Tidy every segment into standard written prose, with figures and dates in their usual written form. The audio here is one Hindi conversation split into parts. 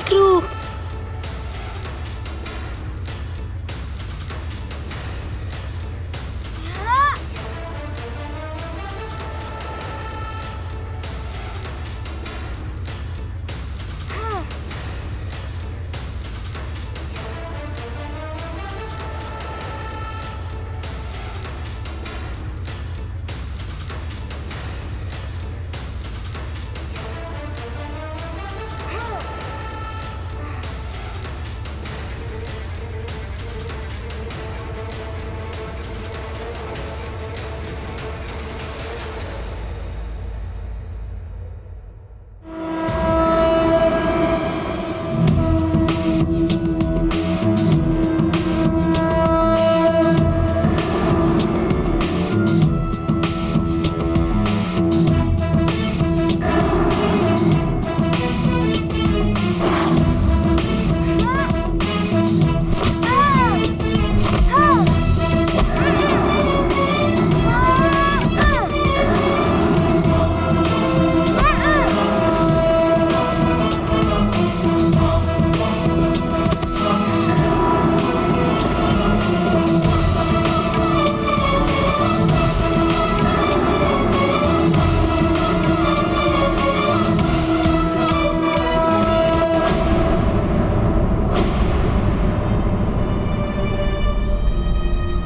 एक रूप।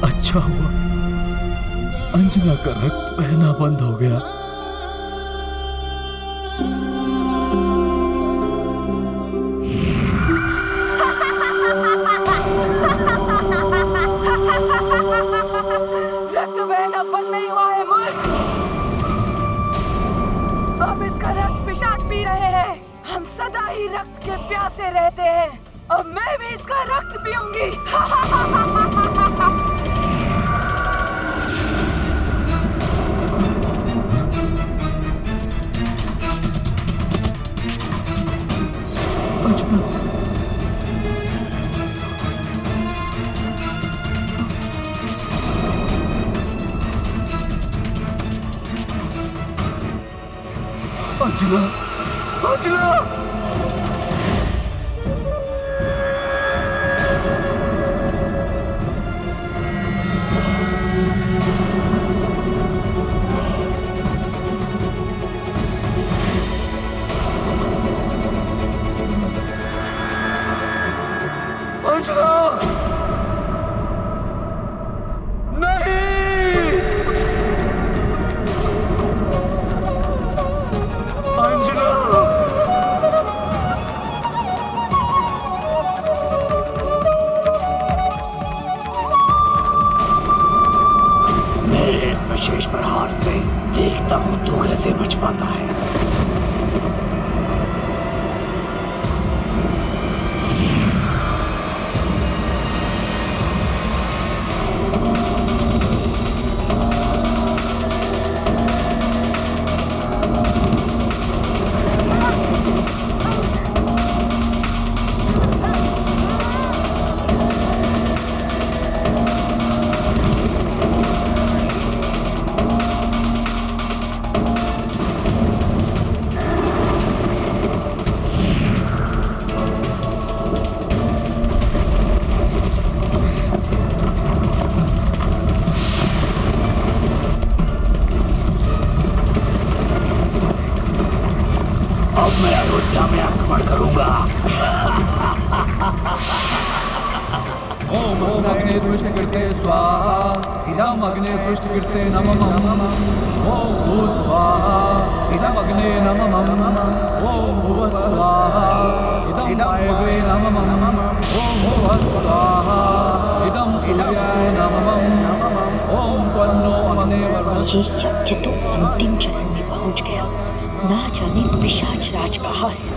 अच्छा हुआ अंजना का रक्त बहना बंद हो गया। रक्त बहना बंद नहीं हुआ है मूर्ख। अब इसका रक्त पिशाच पी रहे हैं। हम सदा ही रक्त के प्यासे रहते हैं। अब मैं भी इसका रक्त पीऊंगी। अंजना, अंजना, अंजना, नहीं, अंजना। मेरे इस विशेष प्रहार से देखता हूं तू कैसे बच पाता है। अब मैं अयोध्या में आक्रमण करूंगा। ओम अग्ने सृष्टिकृते स्वाहा इदम अग्ने सृष्टिकृते नमः ओम भूः स्वाहा इदम अग्ने नमः ओम भुवः स्वाहा इदम वायवे नमः ओम भुवः स्वाहा इदम सूर्याय नमः ओम त्वन्नो अग्ने वर्धते। ये यज्ञ तो अंतिम चरण में पहुंच गया। ना जाने पिशाच राज कहाँ है।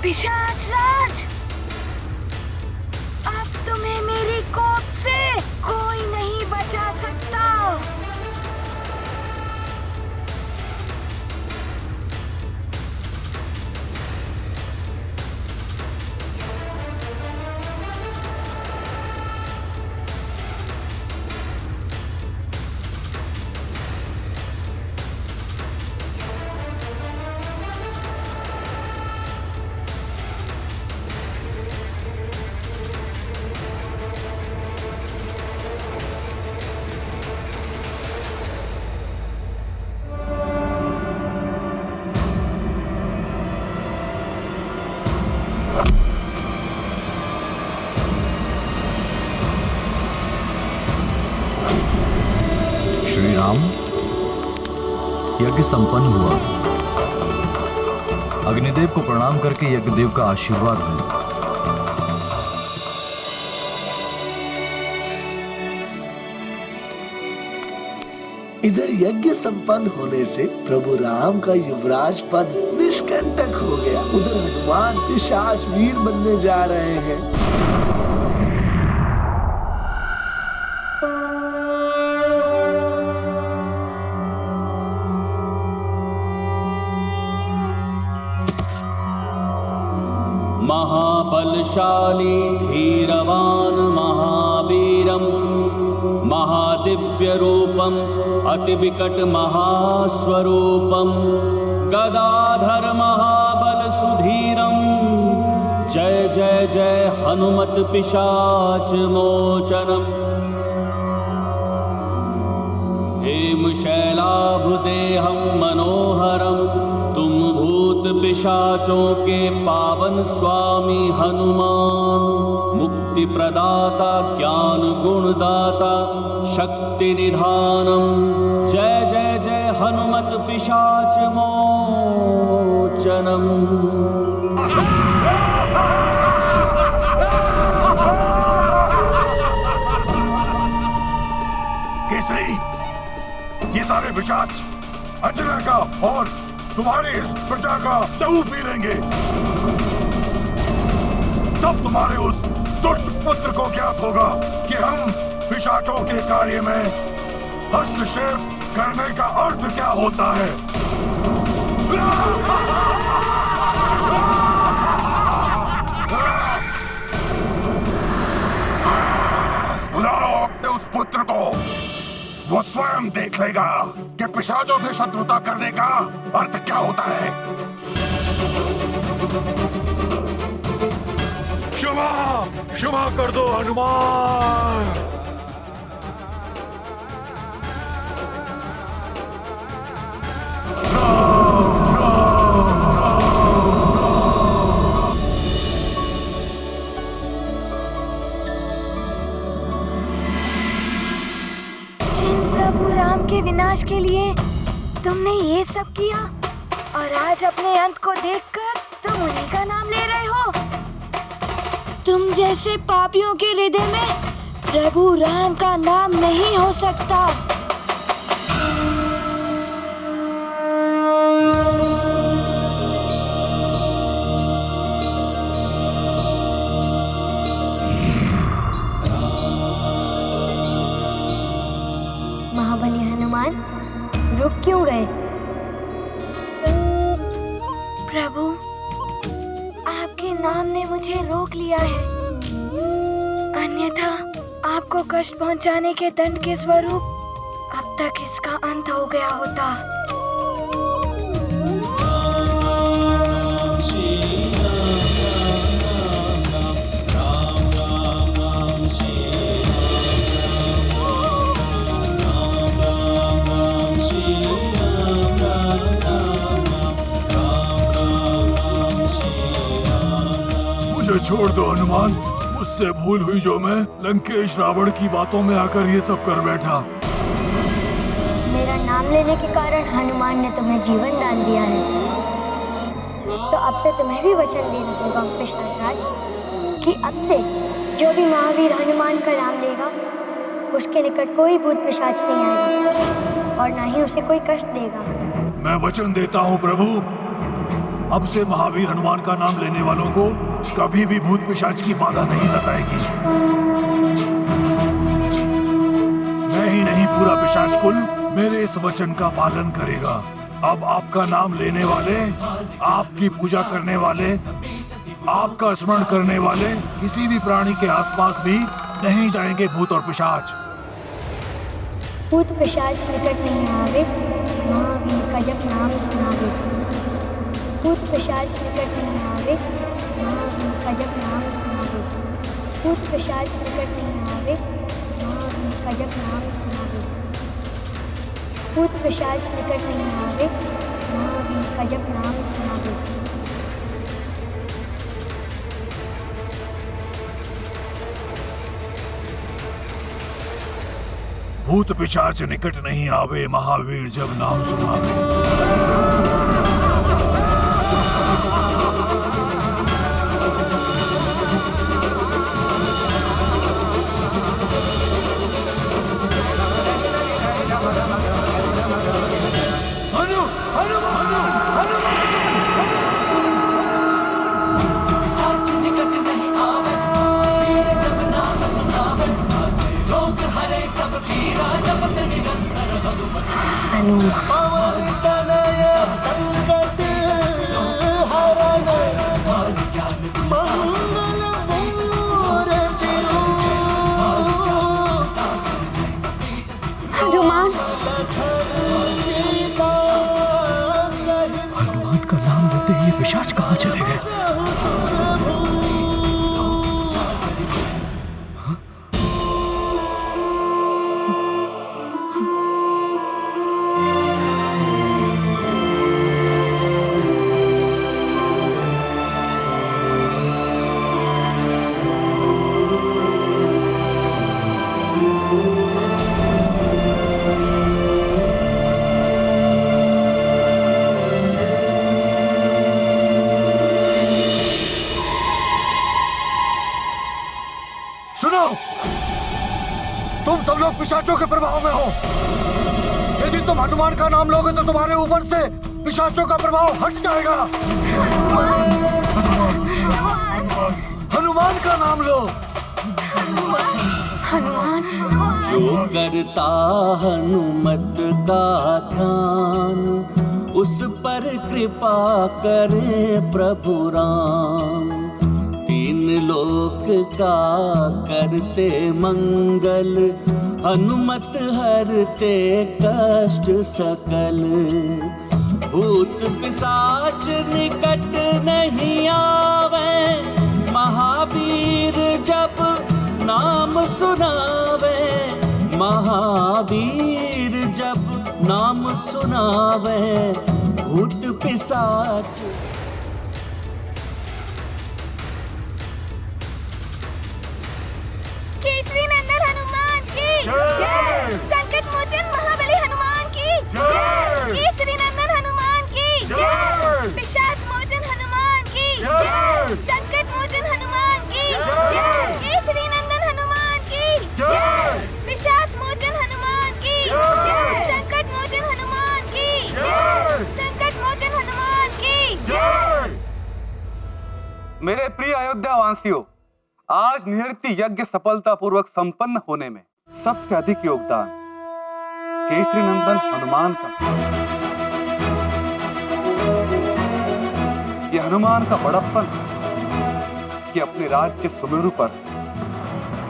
पिशाच राज, अब तुम्हें मेरी कोप से कोई नहीं बचा सकता। यज्ञ संपन्न हुआ। अग्निदेव को प्रणाम करके यज्ञदेव का आशीर्वाद लें। इधर यज्ञ संपन्न होने से प्रभु राम का युवराज पद निष्कंटक हो गया। उधर हनुमान पिशाच वीर बनने जा रहे हैं। महाबलशाली धीरवान महावीरम महादिव्यरूपम अतिविकट महास्वरूपम गदाधर महाबल सुधीरम जय जय जय हनुमत पिशाच मोचनम हेमशैलाभदेहं मनोहरम तुम भूत पिशाचों के पावन स्वामी हनुमान मुक्ति प्रदाता ज्ञान गुणदाता शक्ति निधानम जय जय जय हनुमत पिशाच मोचनम। केसरी, ये सारे पिशाच अंजना का और तुम्हारी इस प्रजा का लहू पी लेंगे। तब तुम्हारे उस दुष्ट पुत्र को ज्ञात होगा कि हम पिशाचों के कार्य में हस्तक्षेप करने का अर्थ क्या होता है। बुलाओ अपने उस पुत्र को, वो स्वयं देख लेगा कि पिशाचों से शत्रुता करने का अर्थ क्या होता है। क्षमा क्षमा कर दो हनुमान। के विनाश के लिए तुमने ये सब किया और आज अपने अंत को देखकर तुम उन्हीं का नाम ले रहे हो। तुम जैसे पापियों के हृदय में प्रभु राम का नाम नहीं हो सकता। रुक क्यों गए? प्रभु, आपके नाम ने मुझे रोक लिया है, अन्यथा आपको कष्ट पहुंचाने के दंड के स्वरूप अब तक इसका अंत हो गया होता। छोड़ दो हनुमान, मुझसे भूल हुई जो मैं लंकेश रावण की बातों में आकर ये सब कर बैठा। मेरा नाम लेने के कारण हनुमान ने तुम्हें जीवन दान दिया है, तो अब से तुम्हें भी वचन देना होगा पिशाच कि अब से जो भी महावीर हनुमान का नाम लेगा उसके निकट कोई भूत पिशाच नहीं आएगा और ना ही उसे कोई कष्ट देगा। मैं वचन देता हूँ प्रभु, अब से महावीर हनुमान का नाम लेने वालों को कभी भी भूत पिशाच की बाधा नहीं सताएगी। मैं ही नहीं, पूरा पिशाच कुल मेरे इस वचन का पालन करेगा। अब आपका नाम लेने वाले, आपकी पूजा करने वाले, आपका स्मरण करने वाले किसी भी प्राणी के आसपास भी नहीं जाएंगे भूत और पिशाच। भूत पिशाच निकट नहीं आवे, महावीर का जब नाम सुनावे। भूत पिशाच निकट नहीं आवे, महावीर का जब नाम सुनावे। भूत पिशाच निकट नहीं आवे, महावीर का जब नाम सुनावे। भूत पिशाच निकट नहीं आवे, महावीर का जब नाम सुनावे। भूत पिशाच निकट नहीं आवे, महावीर जब नाम सुनावे। हनुमान का नाम लेते ही ये पिशाच कहाँ चले गए? सुनो, तुम सब लोग पिशाचों के प्रभाव में हो। यदि तुम हनुमान का नाम लोगे तो तुम्हारे ऊपर से पिशाचों का प्रभाव हट जाएगा। हनुमान का नाम लो। हनुमान। जो करता हनुमत का ध्यान, उस पर कृपा करे प्रभु राम। तीन लोक का करते मंगल, हनुमत हरते कष्ट सकल। भूत पिशाच निकट नहीं आवे, महावीर जब नाम सुनावे। महावीर जब नाम सुनावे, भूत पिशाच। केसरी नंदन हनुमान की जय। संकट मोचन महाबली हनुमान की जय। केसरी नंदन हनुमान की जय। पिशाच मोचन हनुमान की जय। संकट मोचन हनुमान की जय। केसरी नंदन हनुमान की जय। पिशाच मोचन हनुमान की जय। संकट मोचन हनुमान की जय। संकट मोचन हनुमान की जय। मेरे प्रिय अयोध्या वासियों, आज निहृति यज्ञ सफलतापूर्वक संपन्न होने में सबसे अधिक योगदान केसरी नंदन हनुमान का। यह हनुमान का बड़प्पन कि अपने राज्य सुमेरु पर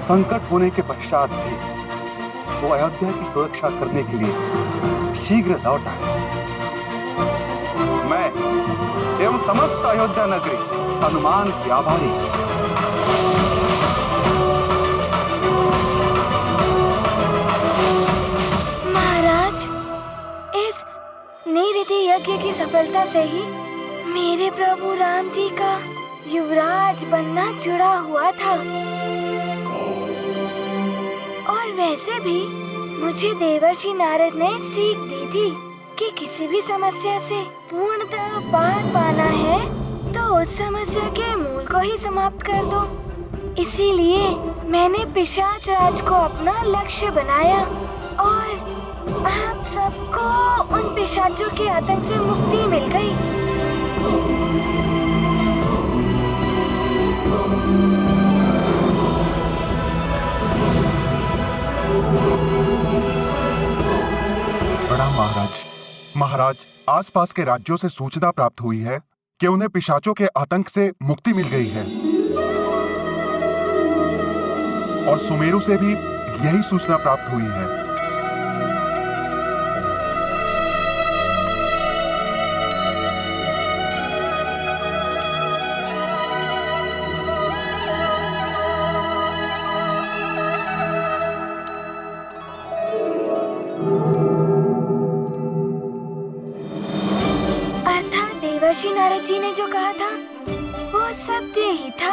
संकट होने के पश्चात भी वो अयोध्या की सुरक्षा करने के लिए शीघ्र लौट आए। मैं एवं समस्त अयोध्या नगरी हनुमान की आभारी। महाराज, इस निहृति यज्ञ की सफलता से ही मेरे प्रभु राम जी का युवराज बनना जुड़ा हुआ था। और वैसे भी मुझे देवर्षि नारद ने सीख दी थी कि किसी भी समस्या से पूर्णतः पार पाना है तो उस समस्या के मूल को ही समाप्त कर दो। इसीलिए मैंने पिशाच राज को अपना लक्ष्य बनाया और आप सबको उन पिशाचों के आतंक से मुक्ति मिल गई। प्रणाम महाराज। महाराज, आसपास के राज्यों से सूचना प्राप्त हुई है कि उन्हें पिशाचों के आतंक से मुक्ति मिल गई है, और सुमेरु से भी यही सूचना प्राप्त हुई है। देवर्षि नारद जी ने जो कहा था वो सत्य ही था।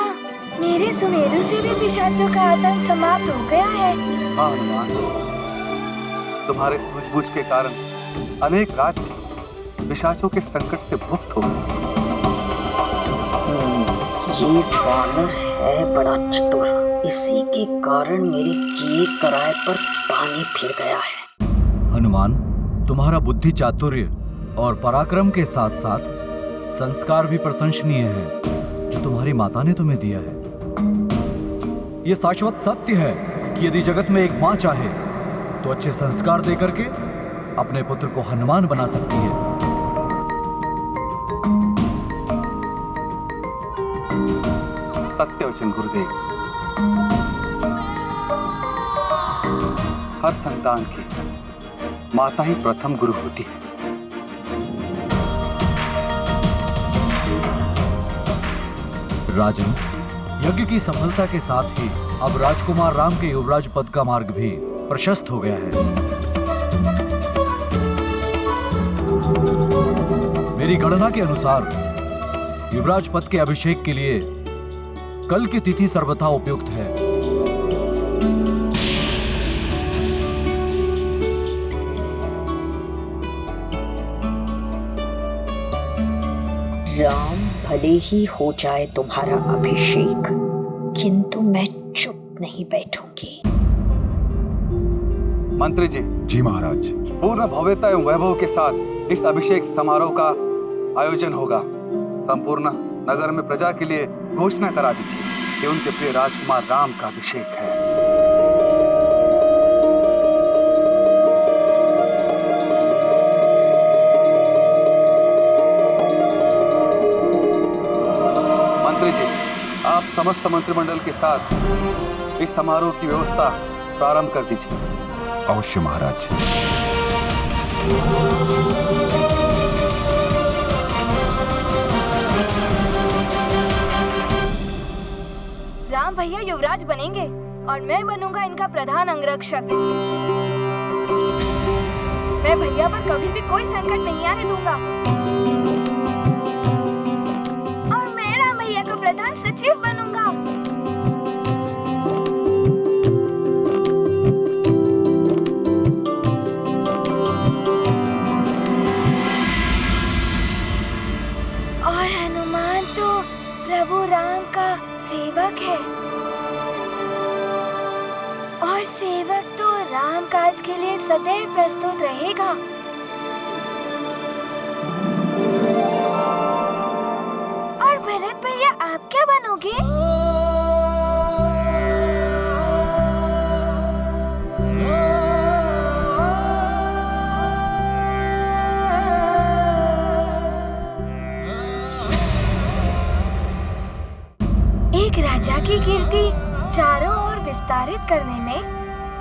मेरे सुमेरु से भी पिशाचों का आतंक समाप्त हो गया है। हाँ हनुमान, तुम्हारे सूझबूझ के कारण अनेक राज्य पिशाचों के संकट से मुक्त हो गए। ये वानर है बड़ा चतुर, इसी के कारण मेरे किए कराए पर पानी फिर गया है। हनुमान, तुम्हारा बुद्धि चातुर्य और पराक्रम के साथ साथ संस्कार भी प्रशंसनीय है जो तुम्हारी माता ने तुम्हें दिया है। ये शाश्वत सत्य है कि यदि जगत में एक माँ चाहे तो अच्छे संस्कार देकर के अपने पुत्र को हनुमान बना सकती है। सत्य वचन गुरुदेव। हर संतान की माता ही प्रथम गुरु होती है। राजन, यज्ञ की सफलता के साथ ही अब राजकुमार राम के युवराज पद का मार्ग भी प्रशस्त हो गया है। मेरी गणना के अनुसार युवराज पद के अभिषेक के लिए कल की तिथि सर्वथा उपयुक्त है। राम भले ही हो जाए तुम्हारा अभिषेक, किंतु मैं चुप नहीं बैठूंगी। मंत्री जी। जी महाराज। पूर्ण भव्यता एवं वैभव के साथ इस अभिषेक समारोह का आयोजन होगा। संपूर्ण नगर में प्रजा के लिए घोषणा करा दीजिए कि उनके प्रिय राजकुमार राम का अभिषेक है। मंत्री जी, आप समस्त मंत्रिमंडल के साथ इस समारोह की व्यवस्था प्रारंभ कर दीजिए। अवश्य महाराज। राम भैया युवराज बनेंगे और मैं बनूंगा इनका प्रधान अंगरक्षक। मैं भैया पर कभी भी कोई संकट नहीं आने दूंगा। और मैं राम भैया को प्रधान सचिव बनूंगा। और हनुमान तो प्रभु राम का सेवक है, और सेवक तो राम काज के लिए सदैव प्रस्तुत रहेगा। और भरत भैया, आप क्या बनोगे? एक राजा की कीर्ति चारों ओर विस्तारित करने में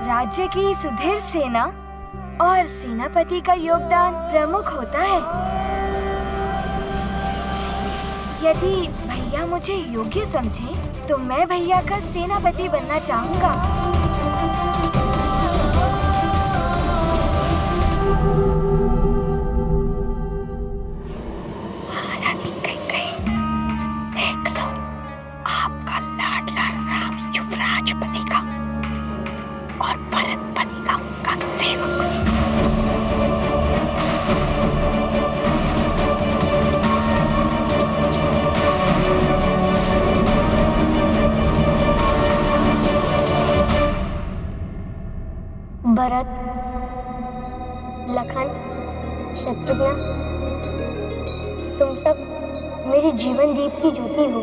राज्य की सुदृढ़ सेना और सेनापति का योगदान प्रमुख होता है। यदि भैया मुझे योग्य समझे तो मैं भैया का सेनापति बनना चाहूँगा। देख लो, आपका लाडला राम युवराज बनेगा और भरत बनेगा उनका सेवक। भरत, लखन, शत्रुघ्न, तुम सब मेरी जीवन दीप की ज्योति हो।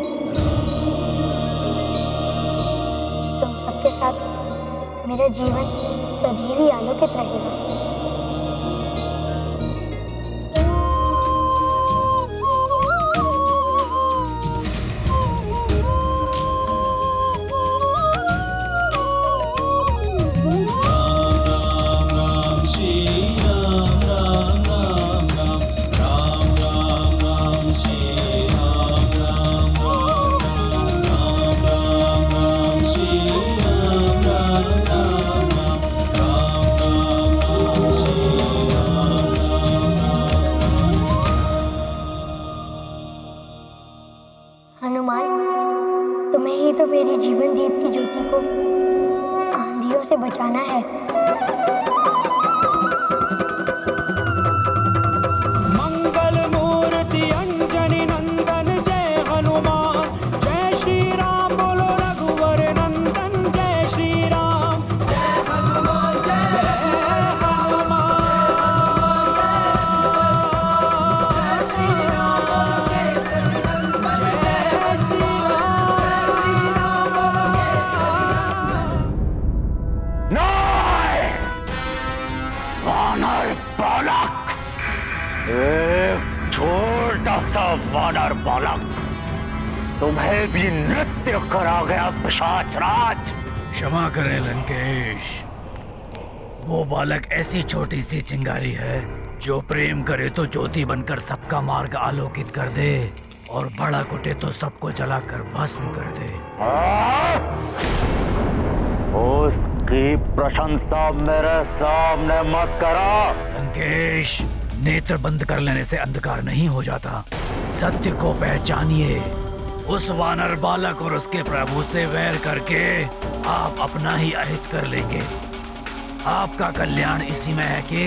तुम सबके साथ मेरा जीवन सदैव ही आलोकित रहेगा। हनुमान, तुम्हें ही तो मेरी जीवन दीप की ज्योति को आंधियों से बचाना है। मंगल मूर्ति अंजनी नंदन जय हनुमान, जय श्री राम बोलो रघुवर नंदन, जय श्री राम, जय हनुमान, जय हनुमान, जय श्री राम बोलो केसरी नंदन, जय श्री राम बोलो वानर बालक, एक छोटा सा वानर बालक तुम्हें भी नृत्य करा गया पिशाच राज। क्षमा करें लंकेश, वो बालक ऐसी छोटी सी चिंगारी है जो प्रेम करे तो ज्योति बनकर सबका मार्ग आलोकित कर दे, और बड़ा कुटे तो सबको जलाकर भस्म कर दे। उसकी प्रशंसा मेरे सामने मत करो। लंकेश, नेत्र बंद कर लेने से अंधकार नहीं हो जाता। सत्य को पहचानिए। उस वानर बालक और उसके प्रभु से वैर करके आप अपना ही अहित कर लेंगे। आपका कल्याण इसी में है कि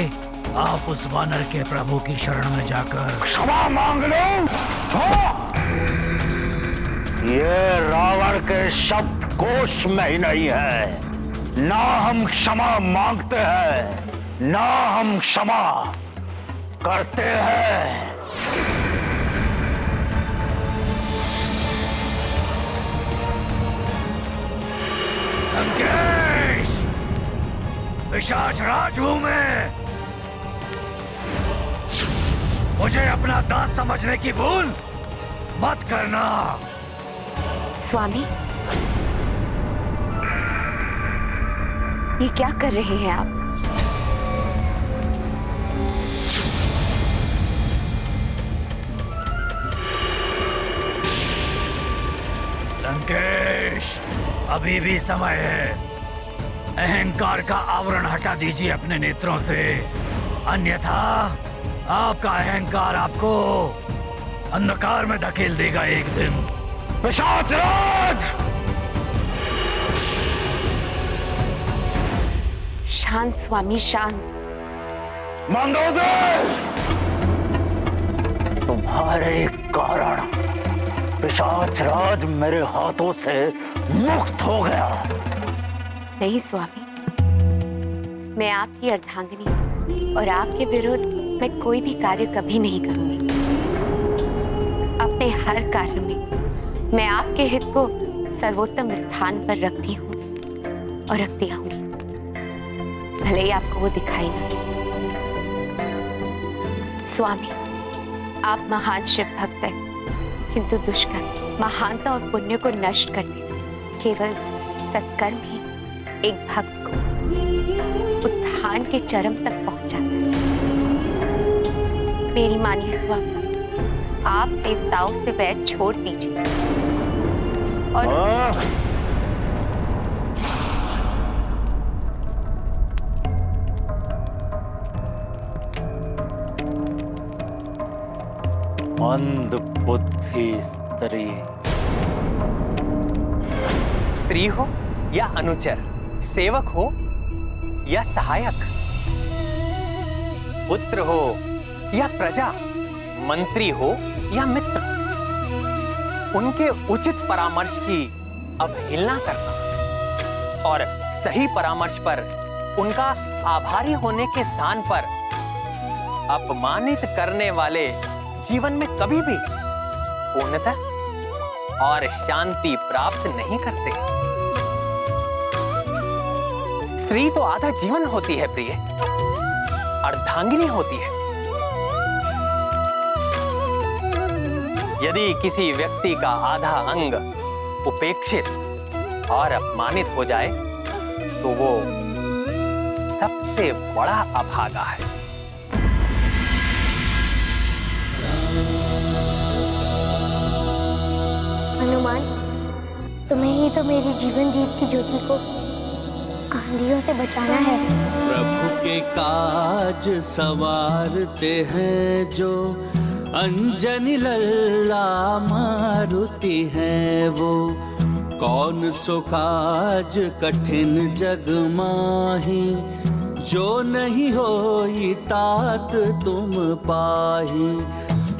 आप उस वानर के प्रभु की शरण में जाकर क्षमा मांग लो। ये रावण के शब्द कोश में ही नहीं है। ना हम क्षमा मांगते हैं, ना हम क्षमा करते हैं। लंकेश, पिशाच राज हूं मैं। मुझे अपना दास समझने की भूल मत करना। स्वामी, ये क्या कर रहे हैं आप? लंकेश, अभी भी समय है। अहंकार का आवरण हटा दीजिए अपने नेत्रों से, अन्यथा आपका अहंकार आपको अंधकार में धकेल देगा एक दिन। पिशाच राज! शांत स्वामी, शांत। मंदोदर, तुम्हारे कारण पिशाच राज मेरे हाथों से मुक्त हो गया। नहीं स्वामी, मैं आपकी अर्धांगिनी और आपके विरुद्ध मैं कोई भी कार्य कभी नहीं करूंगी। अपने हर कार्य में मैं आपके हित को सर्वोत्तम स्थान पर रखती हूँ और रखती आऊंगी, भले ही आपको वो दिखाई ना दे। स्वामी, आप महान शिव भक्त हैं, किंतु दुष्कर्म महानता और पुण्य को नष्ट करते केवल सत्कर्म ही एक भक्त को उत्थान के चरम तक पहुंचाता है। मेरी मानिए स्वामी, आप देवताओं से वैर छोड़ दीजिए और मंद बुद्धि स्त्री हो या अनुचर, सेवक हो या सहायक, पुत्र हो या प्रजा, मंत्री हो या मित्र, उनके उचित परामर्श की अवहेलना करना और सही परामर्श पर उनका आभारी होने के स्थान पर अपमानित करने वाले जीवन में कभी भी पूर्णतः और शांति प्राप्त नहीं करते। स्त्री तो आधा जीवन होती है प्रिय, अर्धांगिनी होती है। यदि किसी व्यक्ति का आधा अंग उपेक्षित और अपमानित हो जाए तो वो सबसे बड़ा अभागा है। हनुमान, तुम्हें ही तो मेरी जीवन दीप की ज्योति को आंधियों से बचाना है। प्रभु के काज सवारते हैं जो अंजनी लल्ला मारुति है वो। कौन सो काज कठिन जग माही जो नहीं होई तात तुम पाही।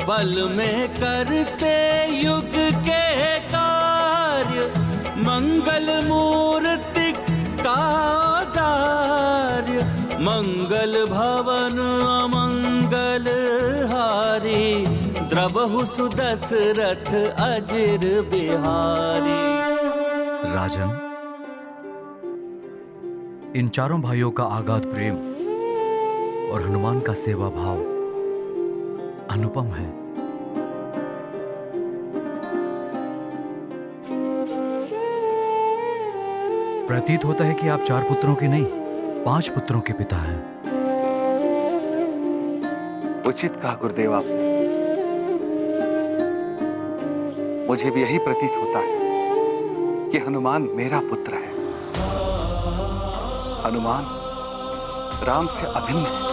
बल में करते युग के कार्य मंगल मूर्ति का कार्य। मंगल भवन अमंगल हारी द्रबहु सुदशरथ अजिर बिहारी। राजन, इन चारों भाइयों का आगाध प्रेम और हनुमान का सेवा भाव अनुपम है। प्रतीत होता है कि आप 4 पुत्रों के नहीं 5 पुत्रों के पिता हैं। उचित कहा गुरुदेव आपने। मुझे भी यही प्रतीत होता है कि हनुमान मेरा पुत्र है। हनुमान राम से अभिन्न है।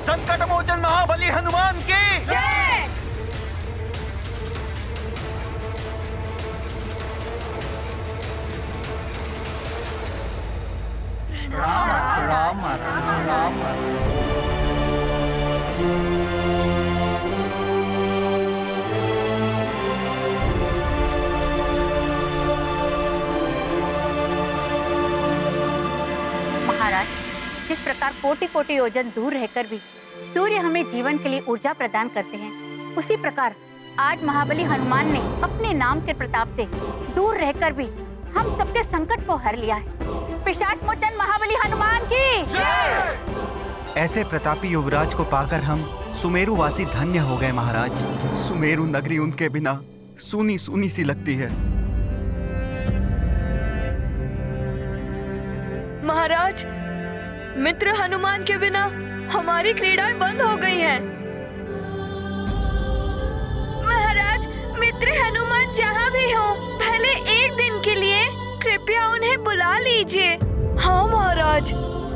संकट मोचन महाबली हनुमान की जय। राम राम। महाराज, जिस प्रकार कोटि कोटि योजन दूर रहकर भी सूर्य हमें जीवन के लिए ऊर्जा प्रदान करते हैं, उसी प्रकार आज महाबली हनुमान ने अपने नाम के प्रताप से दूर रहकर भी हम सबके संकट को हर लिया है। पिशाच मोचन महाबली हनुमान की जय। ऐसे प्रतापी युवराज को पाकर हम सुमेरु वासी धन्य हो गए महाराज। सुमेरु नगरी उनके बिना सूनी सूनी सी लगती है। महाराज, मित्र हनुमान के बिना हमारी क्रीड़ाएं बंद हो गई हैं। महाराज, मित्र हनुमान जहाँ भी हो, पहले एक दिन के लिए कृपया उन्हें बुला लीजिए। हाँ महाराज,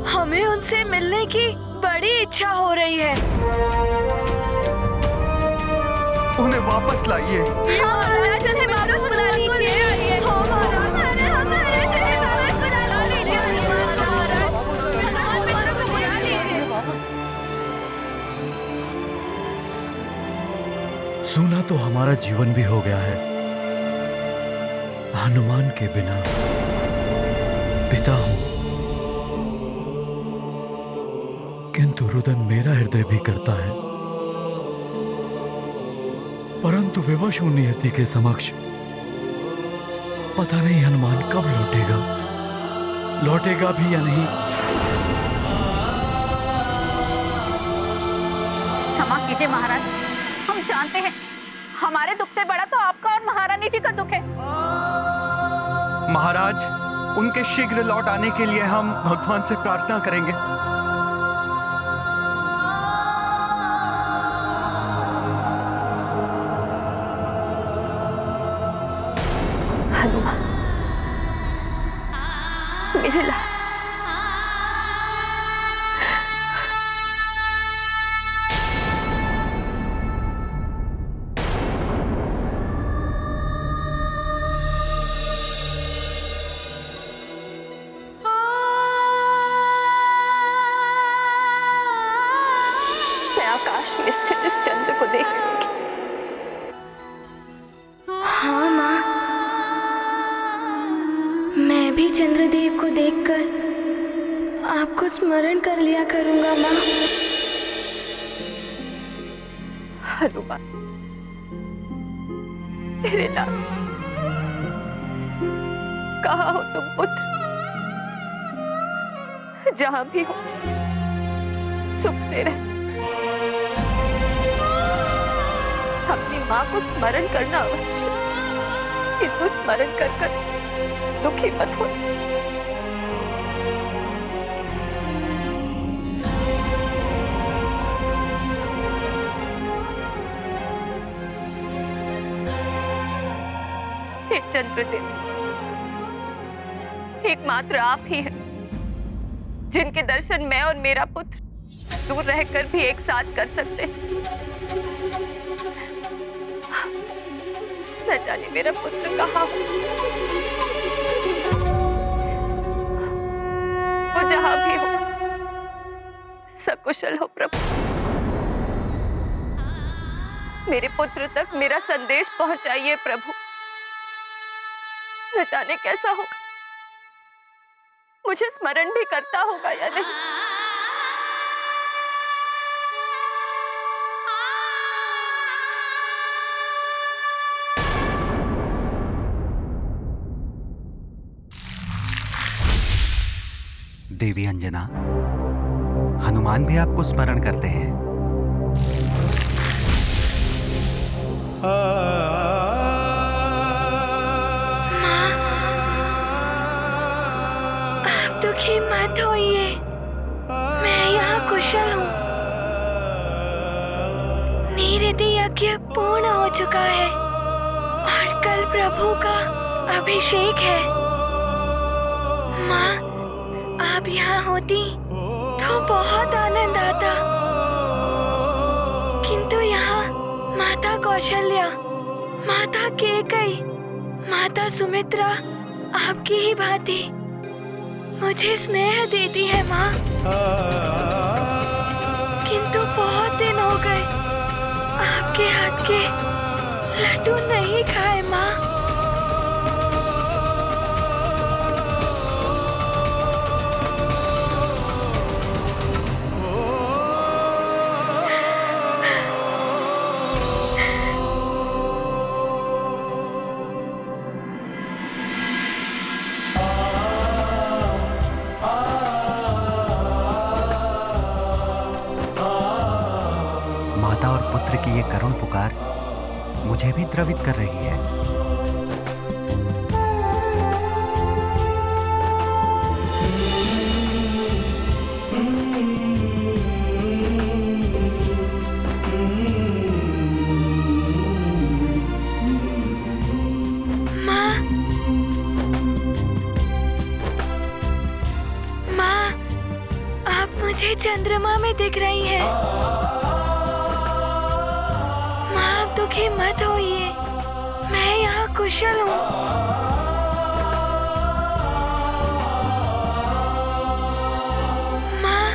हमें उनसे मिलने की बड़ी इच्छा हो रही है। उन्हें वापस लाइए। हाँ महाराज, उन्हें वापस बुला लीजिए। हाँ महाराज, सूना तो हमारा जीवन भी हो गया है। हनुमान के बिना पिता हूं, किंतु रुदन मेरा हृदय भी करता है। परंतु विवश हूं नियति के समक्ष। पता नहीं हनुमान कब लौटेगा भी या नहीं। क्षमा कीजिए महाराज, हम जानते हैं हमारे दुख से बड़ा तो आपका और महारानी जी का दुख है। महाराज, उनके शीघ्र लौट आने के लिए हम भगवान से प्रार्थना करेंगे। हनुमान, मेरे लाल, आकाश में स्थित इस चंद्र को देख सके। हाँ माँ, मैं भी चंद्रदेव को देखकर आपको स्मरण कर लिया करूंगा माँ। हनुमान, मेरे लाल, कहाँ हो तुम पुत्र? जहां भी हो सुख से रह। अपनी माँ को स्मरण करना अवश्य, किंतु स्मरण कर कर दुखी मत हो। हे चंद्रदेव, एकमात्र आप ही हैं जिनके दर्शन मैं और मेरा पुत्र दूर रहकर भी एक साथ कर सकते हैं। न जाने मेरा पुत्र कहाँ हो, वो जहां भी हो सकुशल हो प्रभु। मेरे पुत्र तक मेरा संदेश पहुंचाइए प्रभु। न जाने कैसा होगा, मुझे स्मरण भी करता होगा या नहीं। देवी अंजना, हनुमान भी आपको स्मरण करते हैं। आप दुखी मत होइए, मैं यहाँ कुशल हूँ। निरति यज्ञ पूर्ण हो चुका है और कल प्रभु का अभिषेक है। माँ, आप यहाँ होती तो बहुत आनंद आता, किंतु यहाँ माता कौशल्या, माता कैकेयी, माता सुमित्रा आपकी ही भांति मुझे स्नेह देती है माँ। किंतु बहुत दिन हो गए आपके हाथ के लड्डू नहीं खाए माँ। की ये करुण पुकार मुझे भी द्रवित कर रही है। माँ, आप मुझे चंद्रमा में दिख रही हैं। दुखी मत होइए, मैं यहाँ कुशल हूँ। माँ,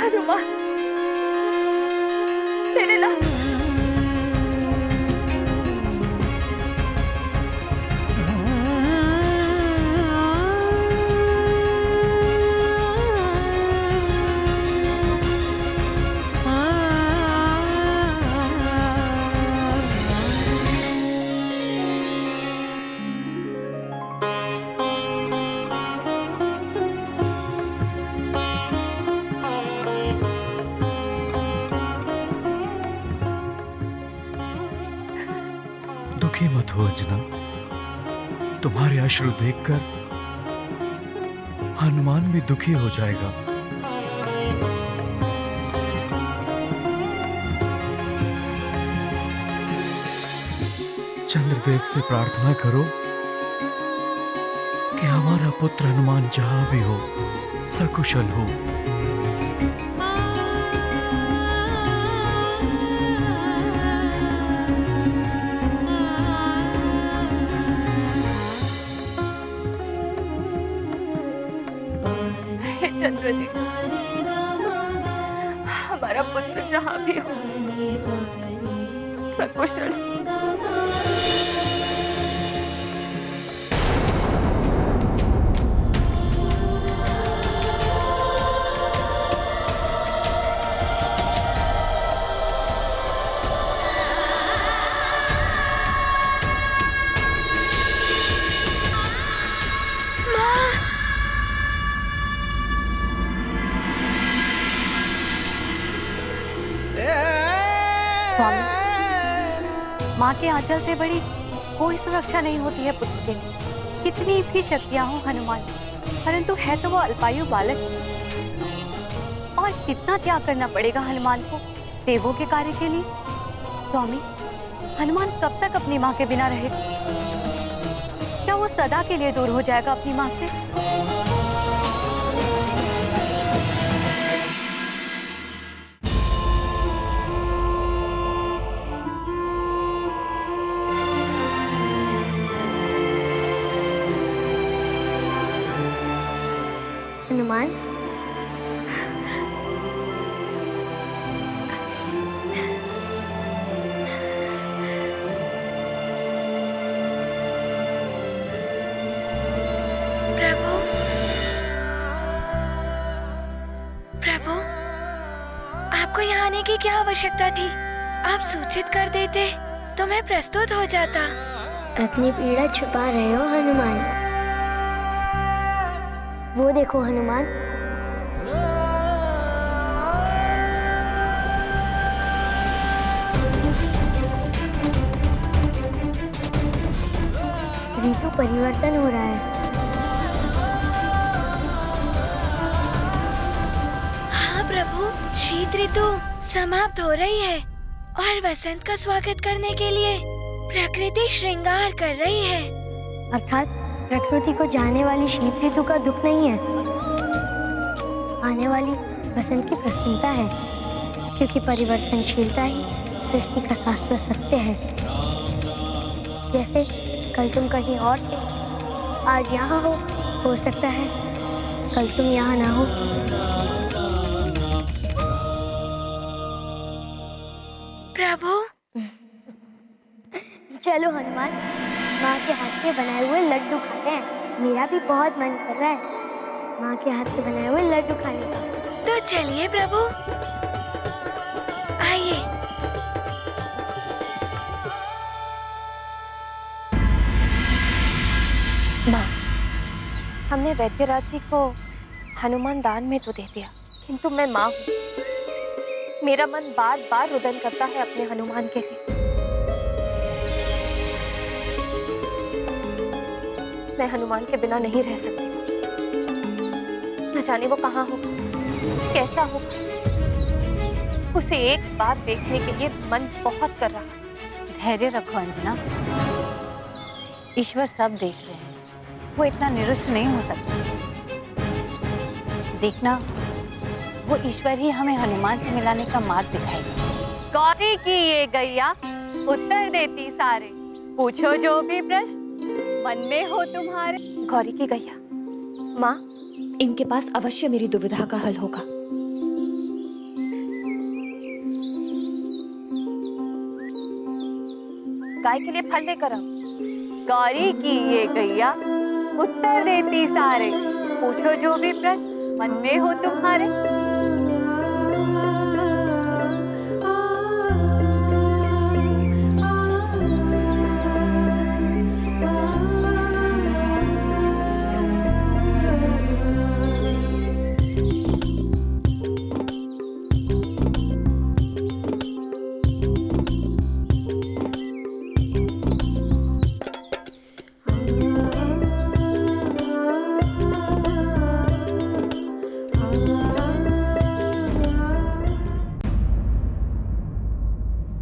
हनुमान, मेरे लाल, दुखी मत हो अंजना, तुम्हारे अश्रु देखकर हनुमान भी दुखी हो जाएगा। चंद्रदेव से प्रार्थना करो कि हमारा पुत्र हनुमान जहां भी हो सकुशल हो। हमारा पुत्र जहां भी हो सकुशल। माँ के आंचल से बड़ी कोई सुरक्षा नहीं होती है पुत्र के लिए। कितनी भी शक्तियां हो हनुमान, परंतु है तो वो अल्पायु बालक। और कितना त्याग करना पड़ेगा हनुमान को देवों के कार्य के लिए। स्वामी, हनुमान कब तक अपनी माँ के बिना रहेगा? क्या वो सदा के लिए दूर हो जाएगा अपनी माँ से? हनुमान, प्रभु, आपको यहाँ आने की क्या आवश्यकता थी? आप सूचित कर देते तो मैं प्रस्तुत हो जाता। अपनी पीड़ा छुपा रहे हो हनुमान। वो देखो हनुमान, ऋतु परिवर्तन हो रहा है। हाँ प्रभु, शीत ऋतु समाप्त हो रही है और बसंत का स्वागत करने के लिए प्रकृति श्रृंगार कर रही है। अर्थात प्रकृति को जाने वाली शीत ऋतु का दुख नहीं है, आने वाली बसंत की प्रसन्नता है, क्योंकि परिवर्तनशीलता ही सृष्टि का शाश्वत सत्य है। जैसे कल तुम कहीं और थे, आज यहाँ हो सकता है कल तुम यहाँ ना हो। प्रभु, चलो हनुमान, माँ के हाथ के बनाए हुए लड्डू खाते हैं। मेरा भी बहुत मन कर रहा है माँ के हाथ से बनाए हुए लड्डू खाने का। तो चलिए प्रभु, आइए। माँ, हमने वैद्यराज जी को हनुमान दान में तो दे दिया, किंतु मैं माँ हूँ। मेरा मन बार बार रुदन करता है अपने हनुमान के लिए। मैं हनुमान के बिना नहीं रह सकती। न जाने वो कहाँ हो, कैसा हो। उसे एक बार देखने के लिए मन बहुत कर रहा है। धैर्य रखो अंजना, ईश्वर सब देख रहे हैं, वो इतना निरुष्ट नहीं हो सकता। देखना, वो ईश्वर ही हमें हनुमान से मिलाने का मार्ग दिखाएगा। गौरी की ये गैया उत्तर देती सारे, पूछो जो भी प्रश्न मन में हो तुम्हारे। गौरी की गैया, माँ, इनके पास अवश्य मेरी दुविधा का हल होगा। गाय के लिए फल लेकर आओ। गौरी की ये गैया उत्तर देती सारे, पूछो जो भी प्रश्न मन में हो तुम्हारे।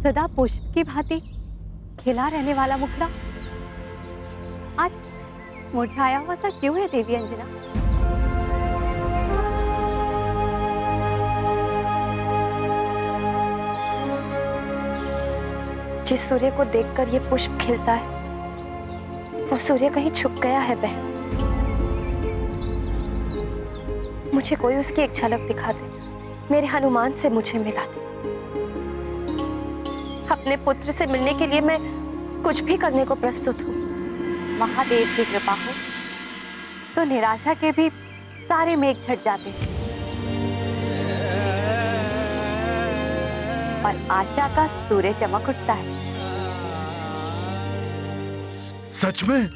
सदा पुष्प की भांति खिला रहने वाला मुखड़ा आज मुरझाया हुआ सा क्यों है देवी अंजना? जिस सूर्य को देखकर ये पुष्प खिलता है, वो सूर्य कहीं छुप गया है बहन। मुझे कोई उसकी एक झलक दिखा दे, मेरे हनुमान से मुझे मिला दे। अपने पुत्र से मिलने के लिए मैं कुछ भी करने को प्रस्तुत हूँ। महादेव की कृपा हो तो निराशा के भी सारे मेघ छट जाते हैं और आशा का सूर्य चमक उठता है। सच में?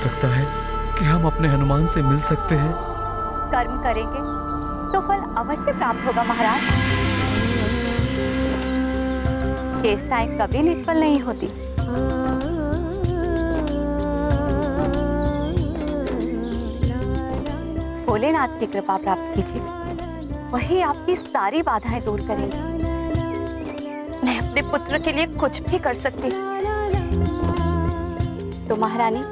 सकता है कि हम अपने हनुमान से मिल सकते हैं? कर्म करेंगे तो फल अवश्य प्राप्त होगा महाराज। चेष्टाएं कभी निष्फल नहीं होती। भोलेनाथ की कृपा प्राप्त कीजिए, वही आपकी सारी बाधाएं दूर करेंगे। मैं अपने पुत्र के लिए कुछ भी कर सकती हूँ। तो महारानी,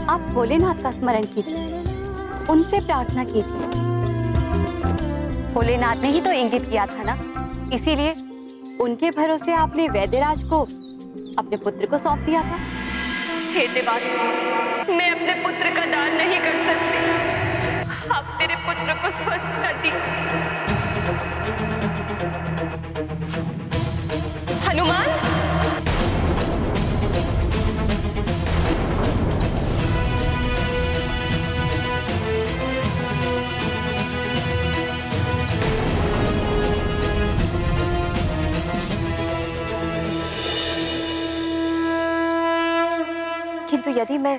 आप भोलेनाथ का स्मरण कीजिए, उनसे प्रार्थना कीजिए। भोलेनाथ ने ही तो इंगित किया था ना, इसीलिए उनके भरोसे आपने वैद्यराज को अपने पुत्र को सौंप दिया था। हे देवानी, मैं अपने पुत्र का दान नहीं कर सकती। आप मेरे पुत्र को स्वस्थ कर दी। हनुमान, किंतु यदि मैं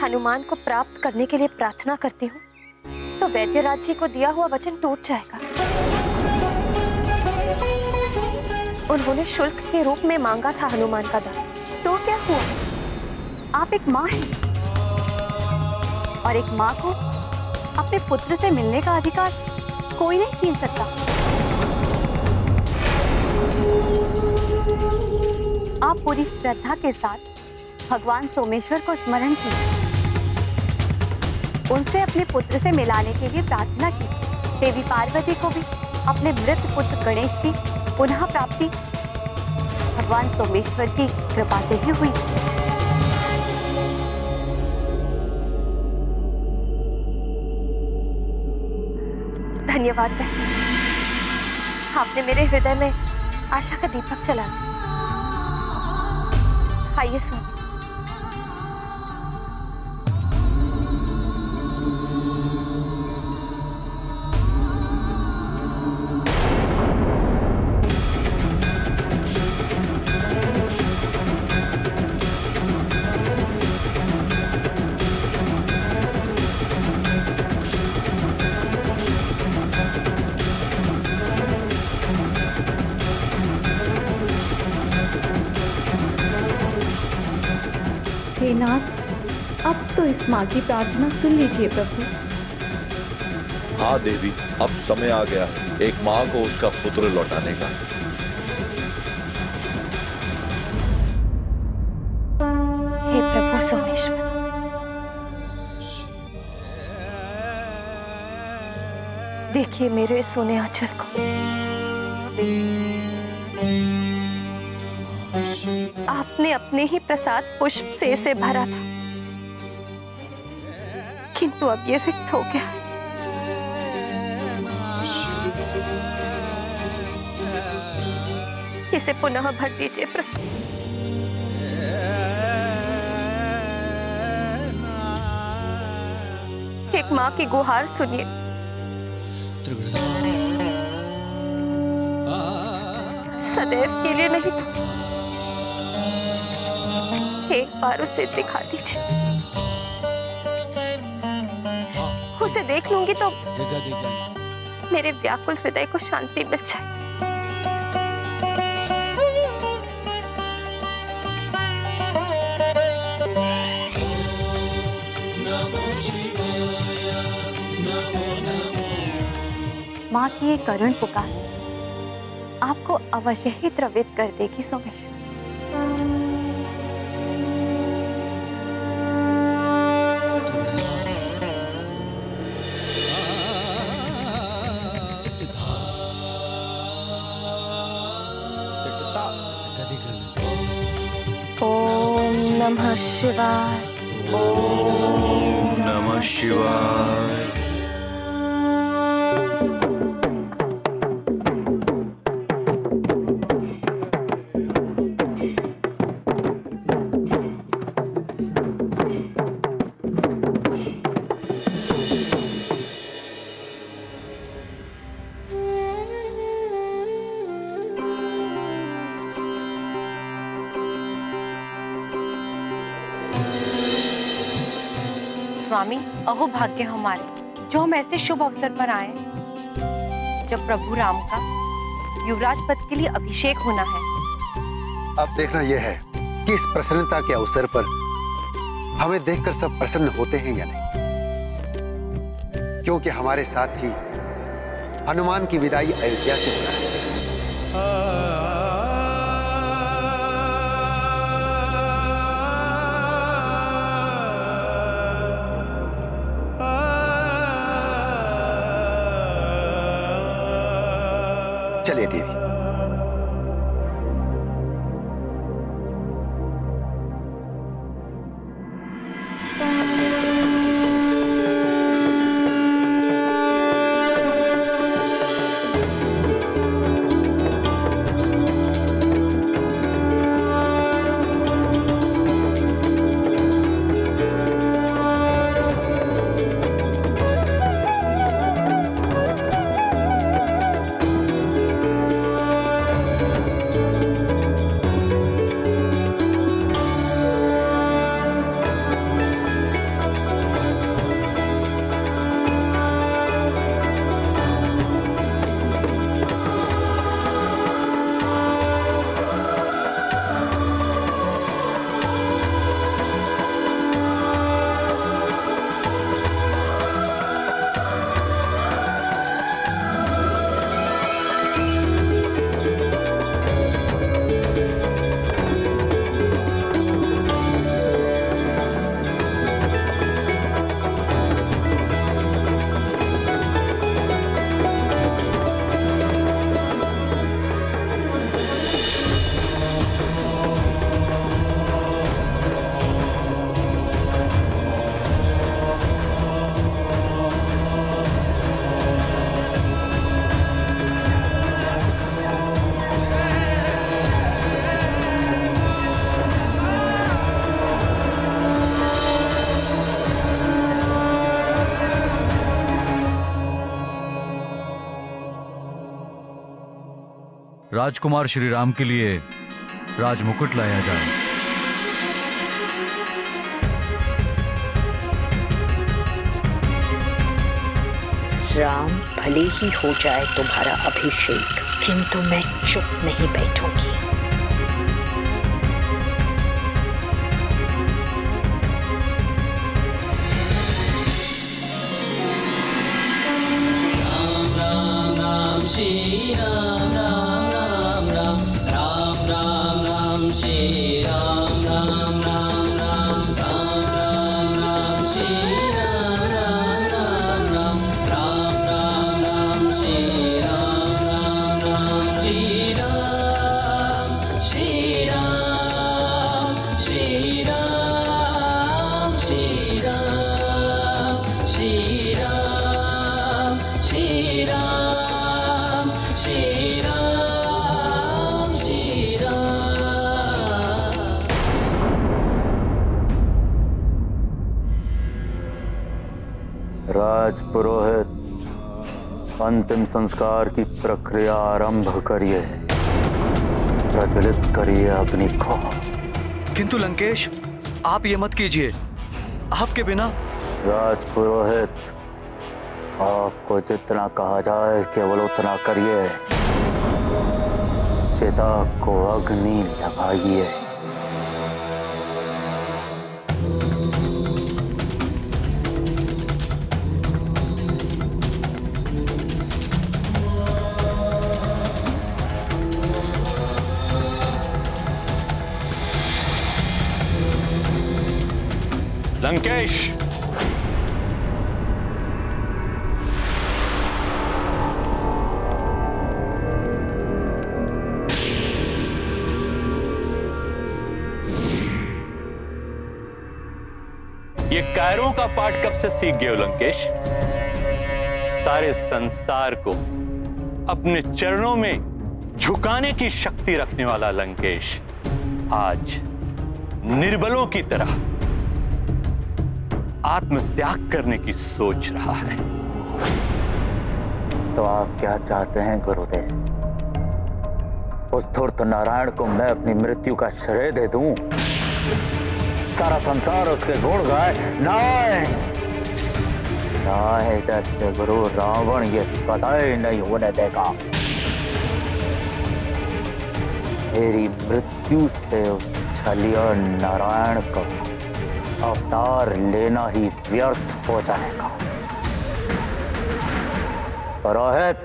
हनुमान को प्राप्त करने के लिए प्रार्थना करती हूँ तो वैद्यराज जी को दिया हुआ वचन टूट जाएगा। उन्होंने शुल्क के रूप में मांगा था हनुमान का दान। तो क्या हुआ? आप एक माँ हैं और एक माँ को अपने पुत्र से मिलने का अधिकार कोई नहीं छीन सकता। आप पूरी श्रद्धा के साथ भगवान सोमेश्वर को स्मरण कीजिए, उनसे अपने पुत्र से मिलाने के लिए प्रार्थना की। देवी पार्वती को भी अपने मृत पुत्र गणेश की पुनः प्राप्ति भगवान सोमेश्वर की कृपा से ही हुई। धन्यवाद बहन, आपने मेरे हृदय में आशा का दीपक जला दिया। आइए स्वामी। हे नाथ, अब तो इस माँ की प्रार्थना सुन लीजिए प्रभु। हाँ देवी, अब समय आ गया एक माँ को उसका पुत्र लौटाने का। हे प्रभु सोमेश्वर, देखिए मेरे सोने आंचल को। आपने अपने ही प्रसाद पुष्प से इसे भरा था, किंतु अब ये रिक्त हो गया। इसे पुनः भर दीजिए प्रभु। एक माँ की गुहार सुनिए। सदैव के लिए नहीं तो एक बार उसे दिखा दीजिए। उसे देख लूंगी तो मेरे व्याकुल हृदय को शांति मिल जाए। माँ की ये करुण पुकार आपको अवश्य ही द्रवित कर देगी सोमेश्वर। ओम नमः शिवाय। ओम नमः शिवाय। स्वामी, अहो भाग्य हमारे जो हम ऐसे शुभ अवसर पर आए जब प्रभु राम का युवराज पद के लिए अभिषेक होना है। अब देखना यह है कि इस प्रसन्नता के अवसर पर हमें देखकर सब प्रसन्न होते हैं या नहीं, क्योंकि हमारे साथ ही हनुमान की विदाई अयोध्या से होना है। चलिए देवी। राजकुमार श्री राम के लिए राजमुकुट लाया जाए। राम भले ही हो जाए तुम्हारा अभिषेक, किंतु मैं चुप नहीं बैठूंगी। राम राम राम श्री राम राम राम राम राम राम राम श्री राम राम राम राम राम राम राम श्री राम राम राम राम राम राम श्री राम राम श्री राम श्री राम श्री राम श्री राम श्री राम श्री राम श्री राम श्री राम। राजपुरोहित, अंतिम संस्कार की प्रक्रिया आरंभ करिए। प्रज्वलित करिए अग्नि को। किंतु लंकेश, आप ये मत कीजिए, आपके बिना। राजपुरोहित, आपको जितना कहा जाए केवल उतना करिए। चिता को अग्नि लगाइए। लंकेश, ये कायरों का पाठ कब से सीख गए हो लंकेश? सारे संसार को अपने चरणों में झुकाने की शक्ति रखने वाला लंकेश आज निर्बलों की तरह आत्मत्याग करने की सोच रहा है। तो आप क्या चाहते हैं गुरुदेव? उस धूर्त नारायण को मैं अपनी मृत्यु का श्रेय दे दूं? सारा संसार उसके गुण गाए? नारायण चाहे दैत्य गुरु रावण ये कतई नहीं होने देगा। मेरी मृत्यु से छलिया नारायण का अवतार लेना ही व्यर्थ हो जाएगा। पुरोहित,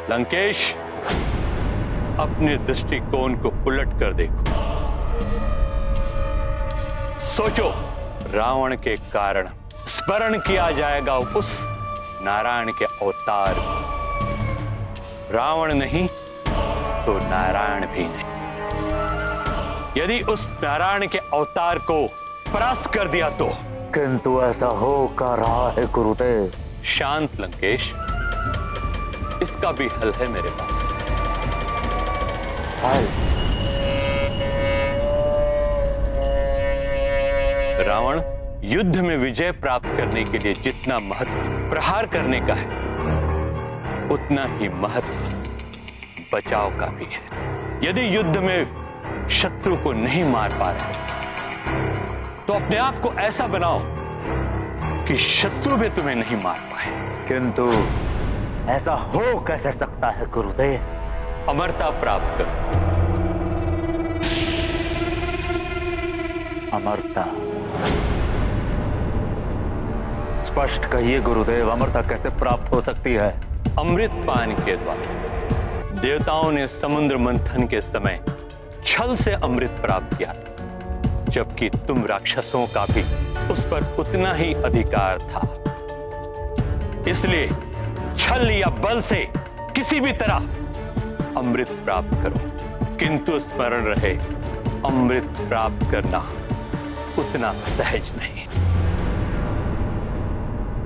लंकेश, अपने दृष्टिकोण को उलट कर देखो। सोचो, रावण के कारण स्मरण किया जाएगा उस नारायण के अवतार। रावण नहीं तो नारायण भी नहीं। यदि उस नारायण के अवतार को परास्त कर दिया तो। किंतु ऐसा हो क्या रहा है गुरुदेव? शांत लंकेश, इसका भी हल है मेरे पास। हल? रावण युद्ध में विजय प्राप्त करने के लिए जितना महत्व प्रहार करने का है, उतना ही महत्व बचाव का भी है। यदि युद्ध में शत्रु को नहीं मार पा रहे तो अपने आप को ऐसा बनाओ कि शत्रु भी तुम्हें नहीं मार पाए। किंतु ऐसा हो कैसे सकता है गुरुदेव? अमरता प्राप्त करो। अमरता? स्पष्ट कहिए गुरुदेव, अमरता कैसे प्राप्त हो सकती है? अमृत पान के द्वारा। देवताओं ने समुद्र मंथन के समय छल से अमृत प्राप्त किया था, जबकि तुम राक्षसों का भी उस पर उतना ही अधिकार था। इसलिए छल या बल से किसी भी तरह अमृत प्राप्त करो, किंतु स्मरण रहे, अमृत प्राप्त करना उतना सहज नहीं।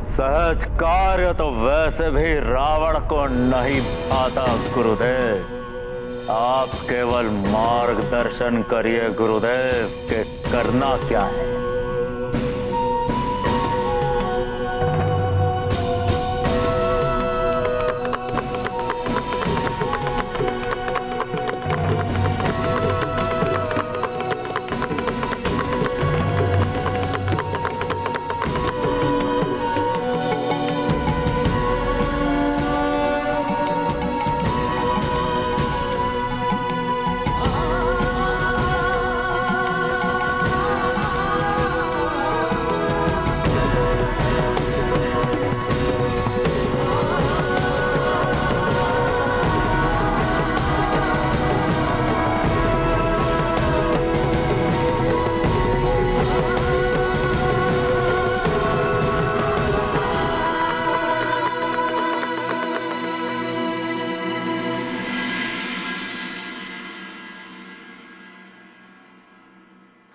सहज कार्य तो वैसे भी रावण को नहीं आता गुरुदेव। आप केवल मार्गदर्शन करिए गुरुदेव कि करना क्या है।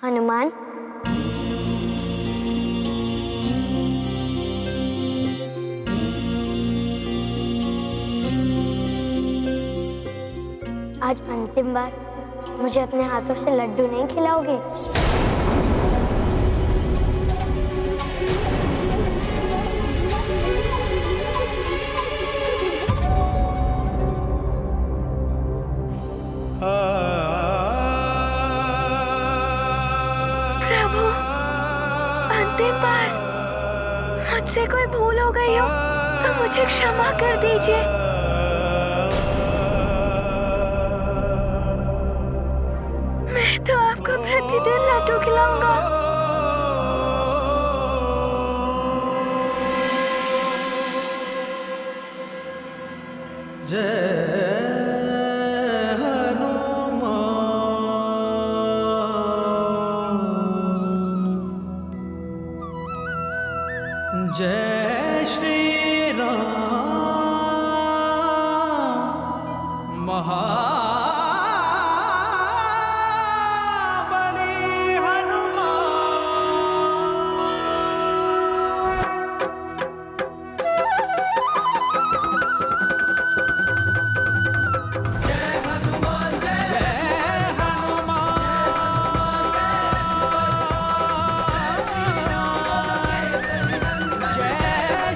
हनुमान, आज अंतिम बार मुझे अपने हाथों से लड्डू नहीं खिलाओगे? प्रभु, अंतिम बार मुझसे कोई भूल हो गई हो तो मुझे क्षमा कर दीजिए। मैं तो आपको प्रतिदिन लड्डू खिलाऊंगा। जय श्री राम महाबली हनुमान। जय हनुमान, जय हनुमान। जय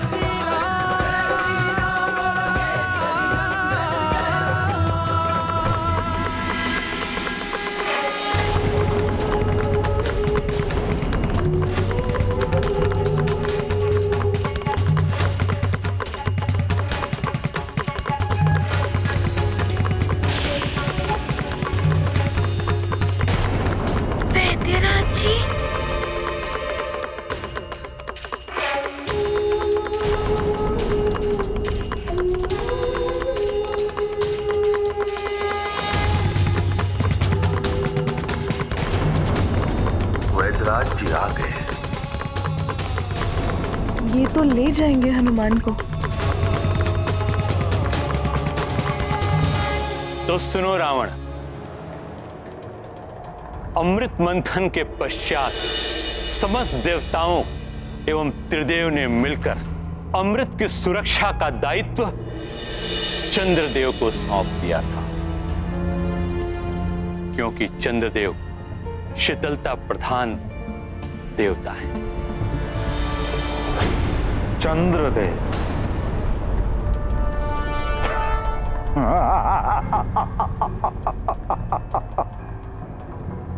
ये तो ले जाएंगे हनुमान को। तो सुनो रावण, अमृत मंथन के पश्चात समस्त देवताओं एवं त्रिदेव ने मिलकर अमृत की सुरक्षा का दायित्व चंद्रदेव को सौंप दिया था, क्योंकि चंद्रदेव शीतलता प्रधान देवता है। चंद्रदेव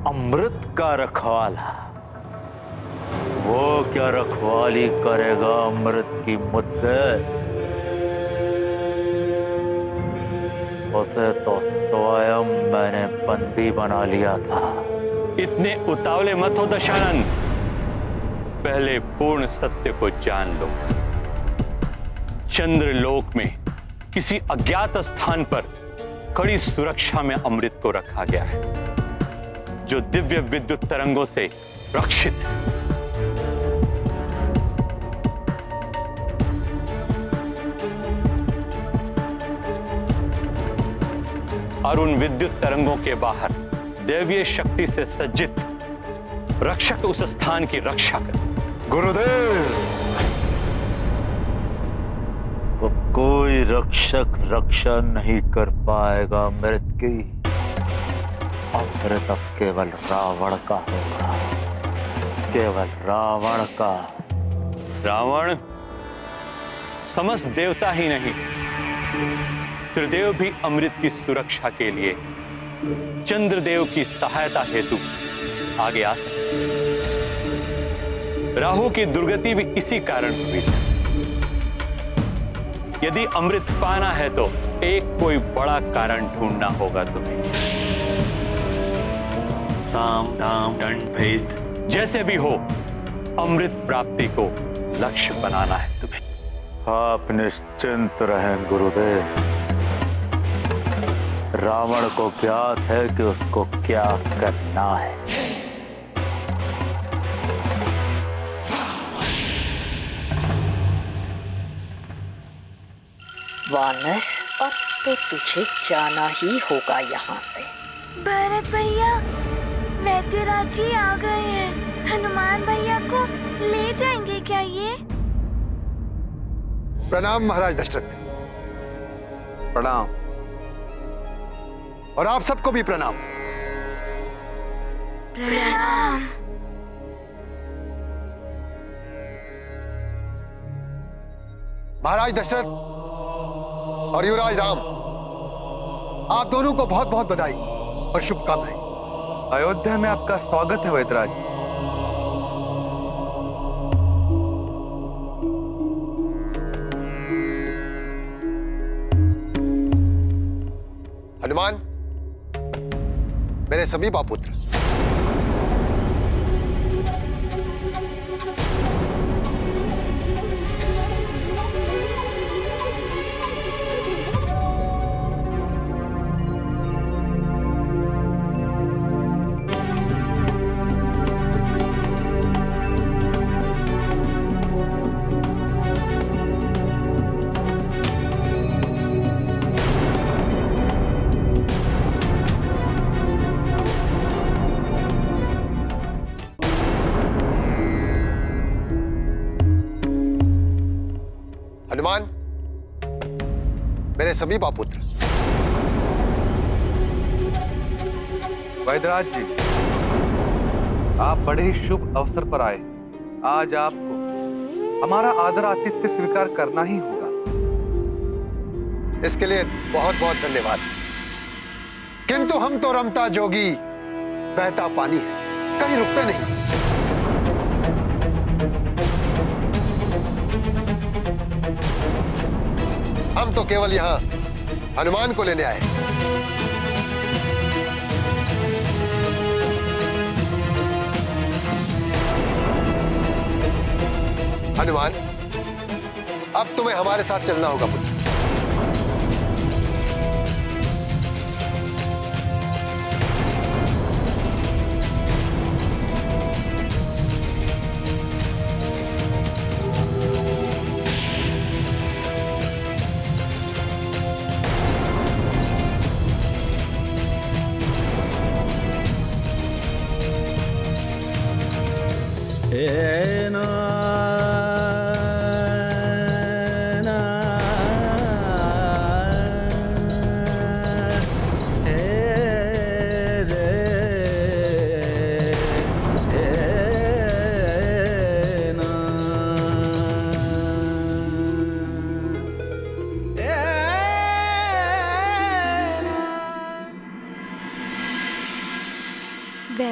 अमृत का रखवाला, वो क्या रखवाली करेगा अमृत की मुझसे? उसे तो स्वयं मैंने बंदी बना लिया था। इतने उतावले मत हो दशानन, पहले पूर्ण सत्य को जान लो। चंद्रलोक में किसी अज्ञात स्थान पर कड़ी सुरक्षा में अमृत को रखा गया है, जो दिव्य विद्युत तरंगों से रक्षित है। और उन विद्युत तरंगों के बाहर दैवीय शक्ति से सज्जित रक्षक उस स्थान की रक्षा कर। गुरुदेव, वो कोई रक्षक रक्षा नहीं कर पाएगा अमृत की। अमृत अब केवल रावण का होगा, केवल रावण का। रावण समस्त देवता ही नहीं, त्रिदेव भी अमृत की सुरक्षा के लिए चंद्रदेव की सहायता हेतु आगे आ सकते। राहु की दुर्गति भी इसी कारण हुई थी। यदि अमृत पाना है तो एक कोई बड़ा कारण ढूंढना होगा तुम्हें। साम दाम दंड भेद जैसे भी हो, अमृत प्राप्ति को लक्ष्य बनाना है तुम्हें। आप निश्चिंत रहें गुरुदेव। रावण को ज्ञात है कि उसको क्या करना है। वानर, अब तो तुझे जाना ही होगा यहाँ से। भरत भैया, वैद्यराज जी आ गए हैं। हनुमान भैया को ले जाएंगे क्या ये? प्रणाम महाराज दशरथ। प्रणाम। और आप सबको भी प्रणाम। प्रणाम। महाराज दशरथ और युवराज राम, आप दोनों को बहुत बहुत बधाई और शुभकामनाएं। अयोध्या में आपका स्वागत है वैद्यराज। हनुमान, मेरे सभी पुत्र, हनुमान, मेरे सभी पुत्र, वैद्यराज जी, आप बड़े ही शुभ अवसर पर आए। आज आपको हमारा आदर आतिथ्य स्वीकार करना ही होगा। इसके लिए बहुत बहुत धन्यवाद। किंतु हम तो रमता जोगी बहता पानी है, कहीं रुकते नहीं। हम तो केवल यहां हनुमान को लेने आए। हनुमान, अब तुम्हें हमारे साथ चलना होगा पुत्र।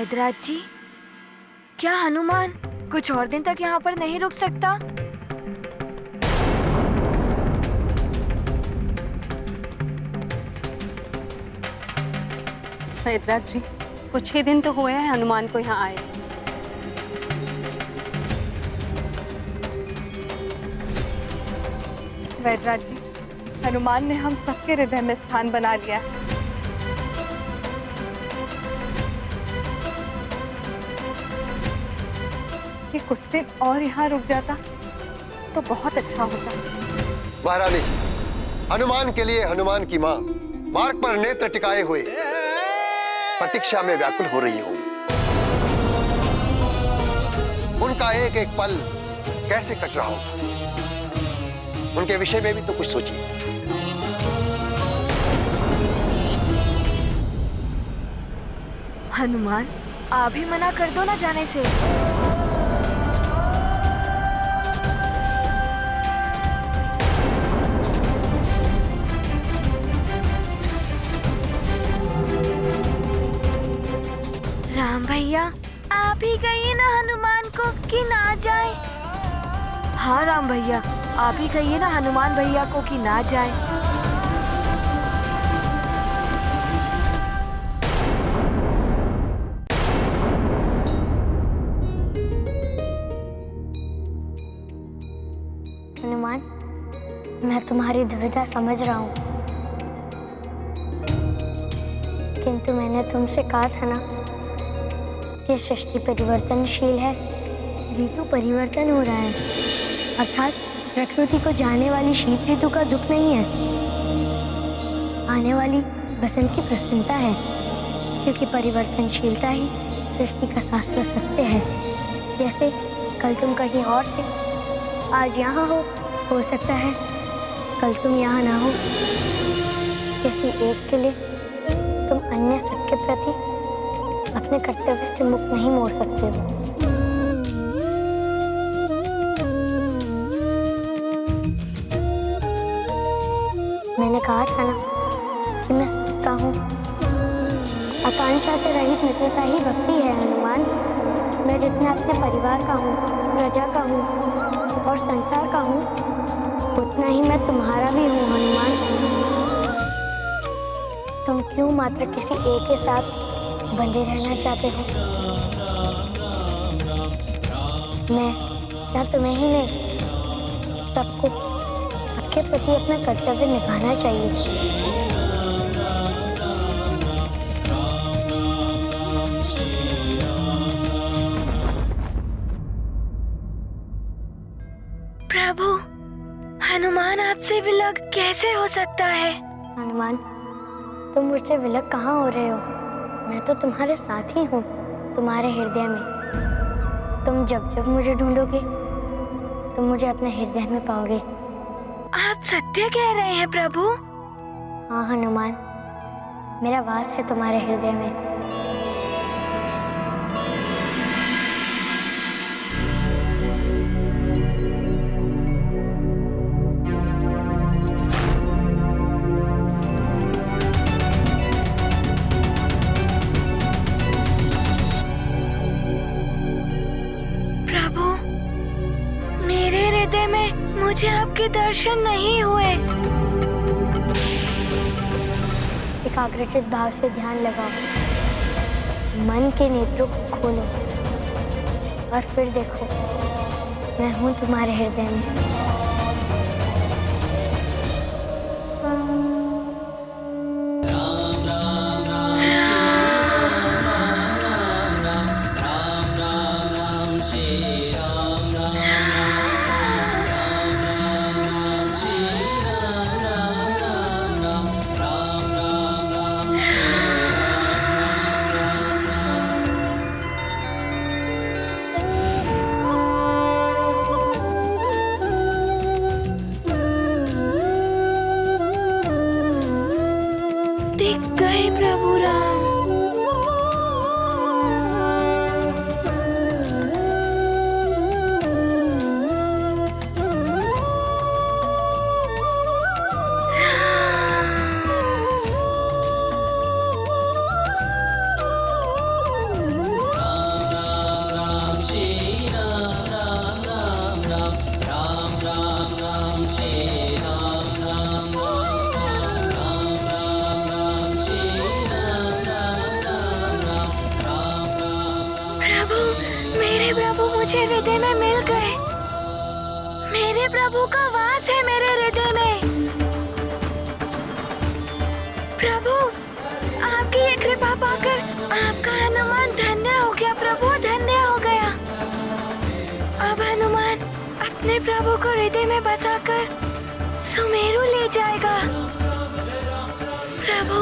वैद्यराज जी, क्या हनुमान कुछ और दिन तक यहाँ पर नहीं रुक सकता? वैद्यराज जी, कुछ ही दिन तो हुए हैं हनुमान को यहाँ आए। वैद्यराज जी, हनुमान ने हम सबके हृदय में स्थान बना लिया है। कि कुछ दिन और यहाँ रुक जाता तो बहुत अच्छा होता। महारानी जी, हनुमान के लिए हनुमान की माँ मार्ग पर नेत्र टिकाए हुए प्रतीक्षा में व्याकुल हो रही होगी। उनका एक एक पल कैसे कट रहा होगा, उनके विषय में भी तो कुछ सोचिए। हनुमान, आप भी मना कर दो ना जाने से। राम भैया, आप ही कहिए ना हनुमान को कि ना जाए। हाँ राम भैया, आप ही कहिए ना हनुमान भैया को कि ना जाए। हनुमान, मैं तुम्हारी दुविधा समझ रहा हूँ, किंतु मैंने तुमसे कहा था ना कि सृष्टि परिवर्तनशील है, ऋतु परिवर्तन हो रहा है, अर्थात प्रकृति को जाने वाली शीत ऋतु का दुख नहीं है, आने वाली बसंत की प्रसन्नता है, क्योंकि परिवर्तनशीलता ही सृष्टि का शास्त्र सत्य है। जैसे कल तुम कहीं और थे, आज यहाँ हो सकता है कल तुम यहाँ ना हो। किसी एक के लिए तुम अन्य सबके प्रति अपने कर्तव्य से मुख नहीं मोड़ सकते हो। मैंने कहा था ना कि मैं सत्ता हूँ। आकांक्षा से रहित मित्रता ही भक्ति है हनुमान। मैं जितना अपने परिवार का हूँ, प्रजा का हूँ और संसार का हूँ, उतना ही मैं तुम्हारा भी हूँ हनुमान। तुम क्यों मात्र किसी एक के साथ बंधे रहना चाहते हो? मैं क्या तुम्हें ही नहीं, सबको सबके प्रति अपना कर्तव्य निभाना चाहिए। प्रभु, हनुमान आपसे विलग कैसे हो सकता है? हनुमान, तुम मुझसे विलग कहाँ हो रहे हो? मैं तो तुम्हारे साथ ही हूँ, तुम्हारे हृदय में। तुम जब जब मुझे ढूंढोगे, तुम मुझे अपने हृदय में पाओगे। आप सत्य कह रहे हैं प्रभु? हाँ हनुमान, मेरा वास है तुम्हारे हृदय में। मुझे आपके दर्शन नहीं हुए। एकाग्रचित भाव से ध्यान लगाओ, मन के नेत्रों को खोलो और फिर देखो, मैं हूँ तुम्हारे हृदय में। दिख गए प्रभु राम। प्रभु, मेरे प्रभु मुझे हृदय में मिल गए। मेरे प्रभु का वास है मेरे हृदय में। प्रभु, आपकी ये कृपा पाकर आपका हनुमान धन्य हो गया। प्रभु धन्य हो गया। अब हनुमान अपने प्रभु को हृदय में बसाकर सुमेरु ले जाएगा। प्रभु,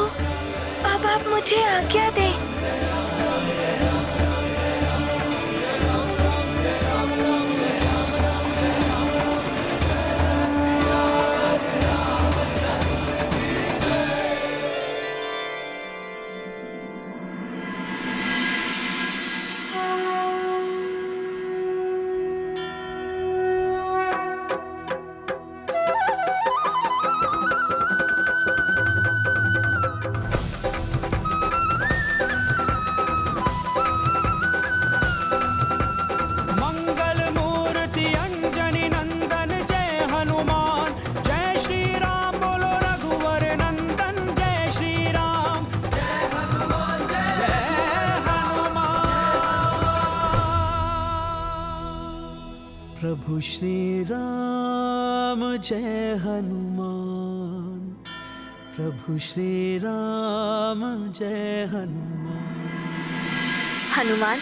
अब आप मुझे आज्ञा दें। मंगल मूर्ति अंजनी नंदन जय हनुमान। जय श्री राम बोलो रघुवर नंदन। जय श्री राम। जय हनुमान जय हनुमान। प्रभु श्री राम जय हनुमान। प्रभु श्री राम जय हनुमान। हनुमान,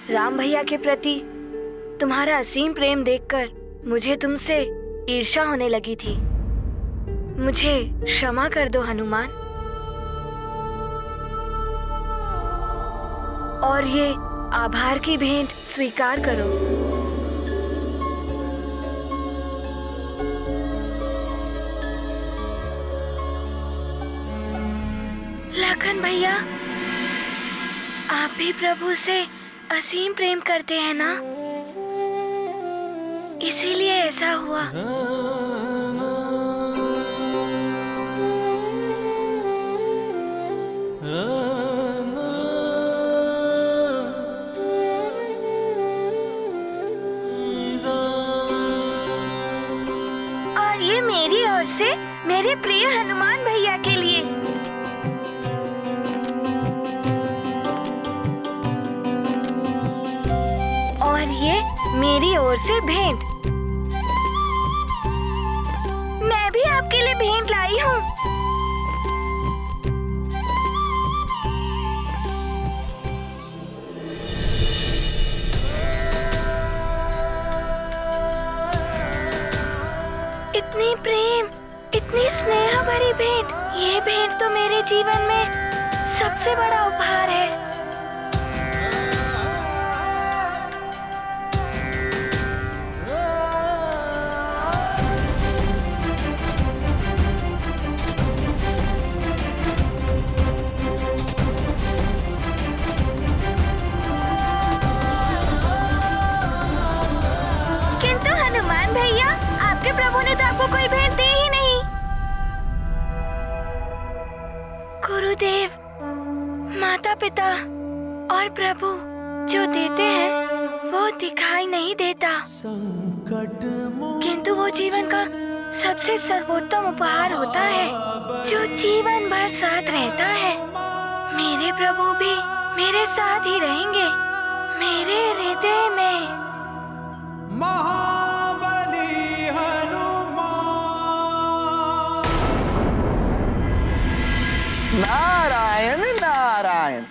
राम भैया के प्रति तुम्हारा असीम प्रेम देखकर मुझे तुमसे ईर्ष्या होने लगी थी। मुझे क्षमा कर दो हनुमान। और ये आभार की भेंट स्वीकार करो। लखन भैया, आप भी प्रभु से असीम प्रेम करते हैं ना? इसीलिए ऐसा हुआ। और ये मेरी ओर से मेरे प्रिय हनुमान भैया के लिए। और ये मेरी ओर से भेंट। मैं भी आपके लिए भेंट लाई हूँ। इतनी प्रेम, इतनी स्नेह भरी भेंट। ये भेंट तो मेरे जीवन में सबसे बड़ा उपहार है। किंतु हनुमान भैया, आपके प्रभु ने तो आपको कोई भेंट दी ही नहीं। गुरुदेव, माता पिता और प्रभु जो देते हैं वो दिखाई नहीं देता, किंतु वो जीवन का सबसे सर्वोत्तम उपहार होता है जो जीवन भर साथ रहता है। मेरे प्रभु भी मेरे साथ ही रहेंगे, मेरे हृदय में। महाबली हनुमान। नारायण नारायण।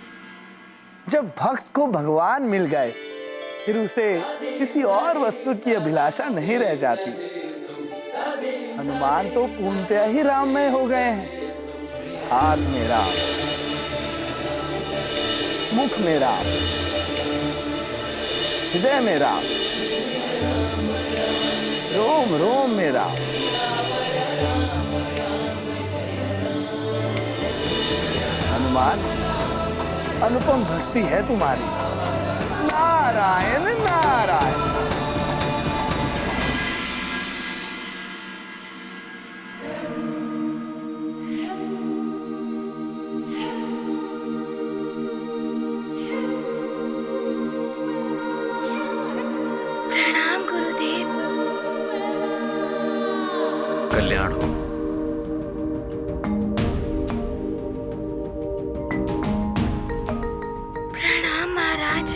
जब भक्त को भगवान मिल गए फिर उसे किसी और वस्तु की अभिलाषा नहीं रह जाती। हनुमान तो पूर्णतया ही राममय हो गए हैं। हाथ में राम, मुख में राम, हृदय में राम, रोम रोम में राम। हनुमान, अनुपम भक्ति है तुम्हारी। नारायण नारायण। प्रणाम गुरुदेव। कल्याण हो। प्रणाम महाराज।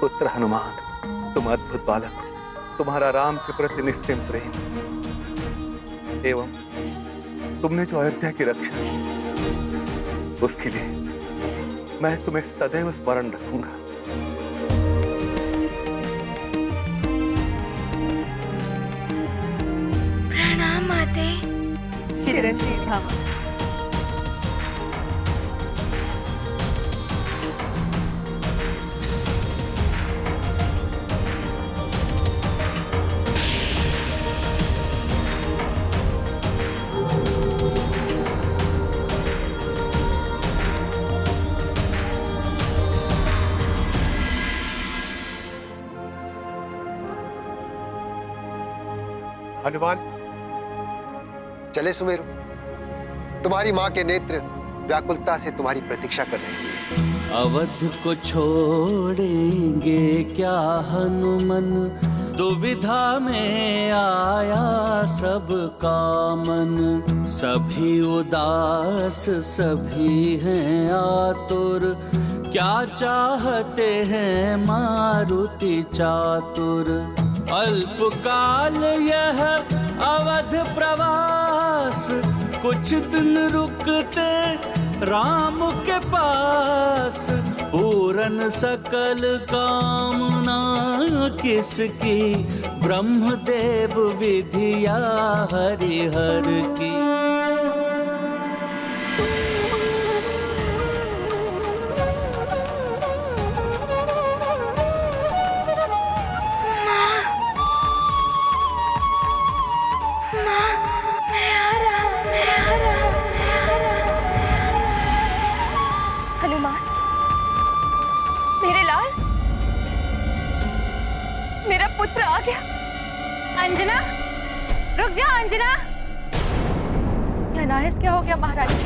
पुत्र हनुमान, तुम अद्भुत बालक हो। तुम्हारा राम के प्रति निश्चिम प्रेम एवं तुमने जो अयोध्या की रक्षा की, उसके लिए मैं तुम्हें सदैव स्मरण रखूंगा। प्रणाम माते। चिरंजीवी भव। हनुमान, चले सुमेरु। तुम्हारी माँ के नेत्र व्याकुलता से तुम्हारी प्रतीक्षा कर रहे हैं। अवध को छोड़ेंगे क्या हनुमन, दुविधा में आया सब कामन। सभी उदास सभी हैं आतुर, क्या चाहते हैं मारुति चातुर। अल्पकाल यह अवध प्रवास, कुछ दिन रुकते राम के पास। पूरन सकल कामना किसकी, ब्रह्मदेव विधिया हरिहर की। हनुमान, मेरे लाल, मेरा पुत्र आ गया। अंजना, रुक जाओ अंजना। यह अनायास क्या हो गया महाराज?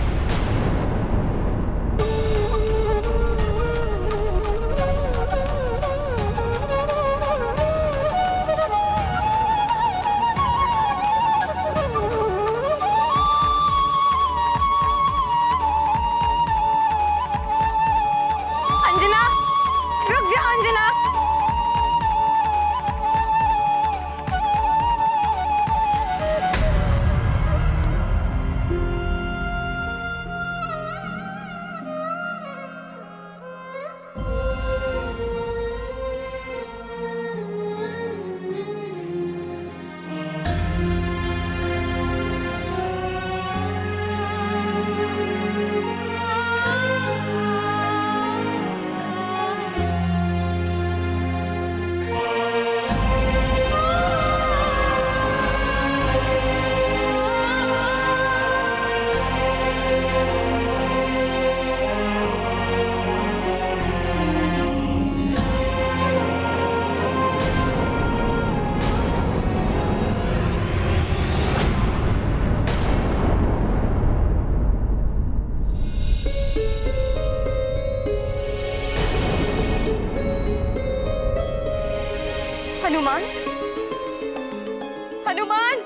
हनुमान, हनुमान,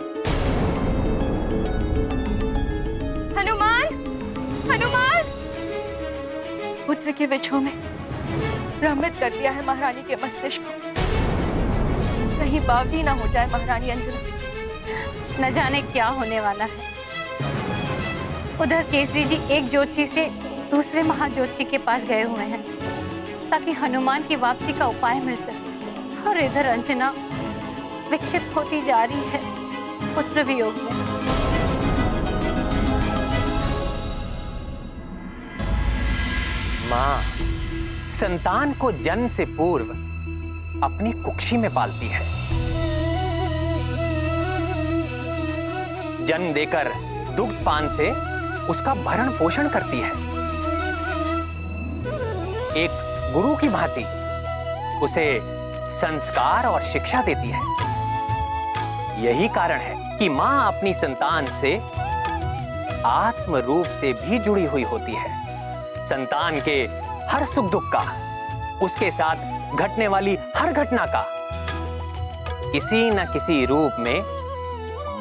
हनुमान, हनुमान! पुत्र के विछोह में भ्रमित कर दिया है महारानी के मस्तिष्क को। कहीं बावली ना हो जाए महारानी अंजना। न जाने क्या होने वाला है। उधर केसरी जी एक ज्योतिषी से दूसरे महाज्योतिषी के पास गए हुए हैं ताकि हनुमान की वापसी का उपाय मिल सके, और इधर अंजना विक्षिप्त होती जा रही है पुत्र वियोग में। माँ संतान को जन्म से पूर्व अपनी कुक्षी में पालती है। जन्म देकर दुग्धपान से उसका भरण पोषण करती है। एक गुरु की भांति उसे संस्कार और शिक्षा देती है। यही कारण है कि मां अपनी संतान से आत्म रूप से भी जुड़ी हुई होती है। संतान के हर सुख दुख का, उसके साथ घटने वाली हर घटना का किसी न किसी रूप में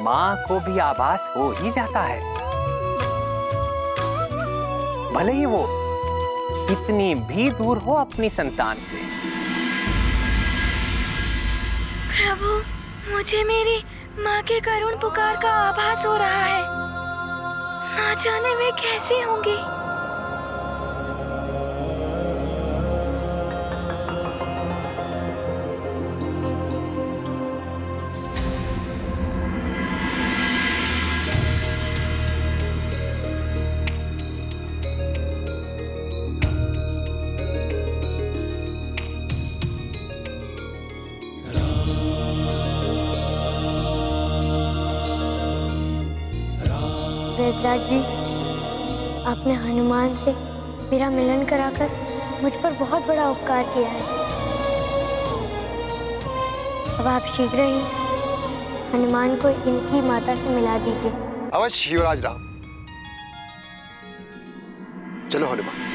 माँ को भी आभास हो ही जाता है, भले ही वो कितनी भी दूर हो अपनी संतान से। प्रभु, मुझे मेरी माँ के करुण पुकार का आभास हो रहा है। ना जाने वे कैसी होंगी। वेदराज जी, आपने हनुमान से मेरा मिलन कराकर मुझ पर बहुत बड़ा उपकार किया है। अब आप शीघ्र ही हनुमान को इनकी माता से मिला दीजिए। अवश्य युवराज राम। चलो हनुमान।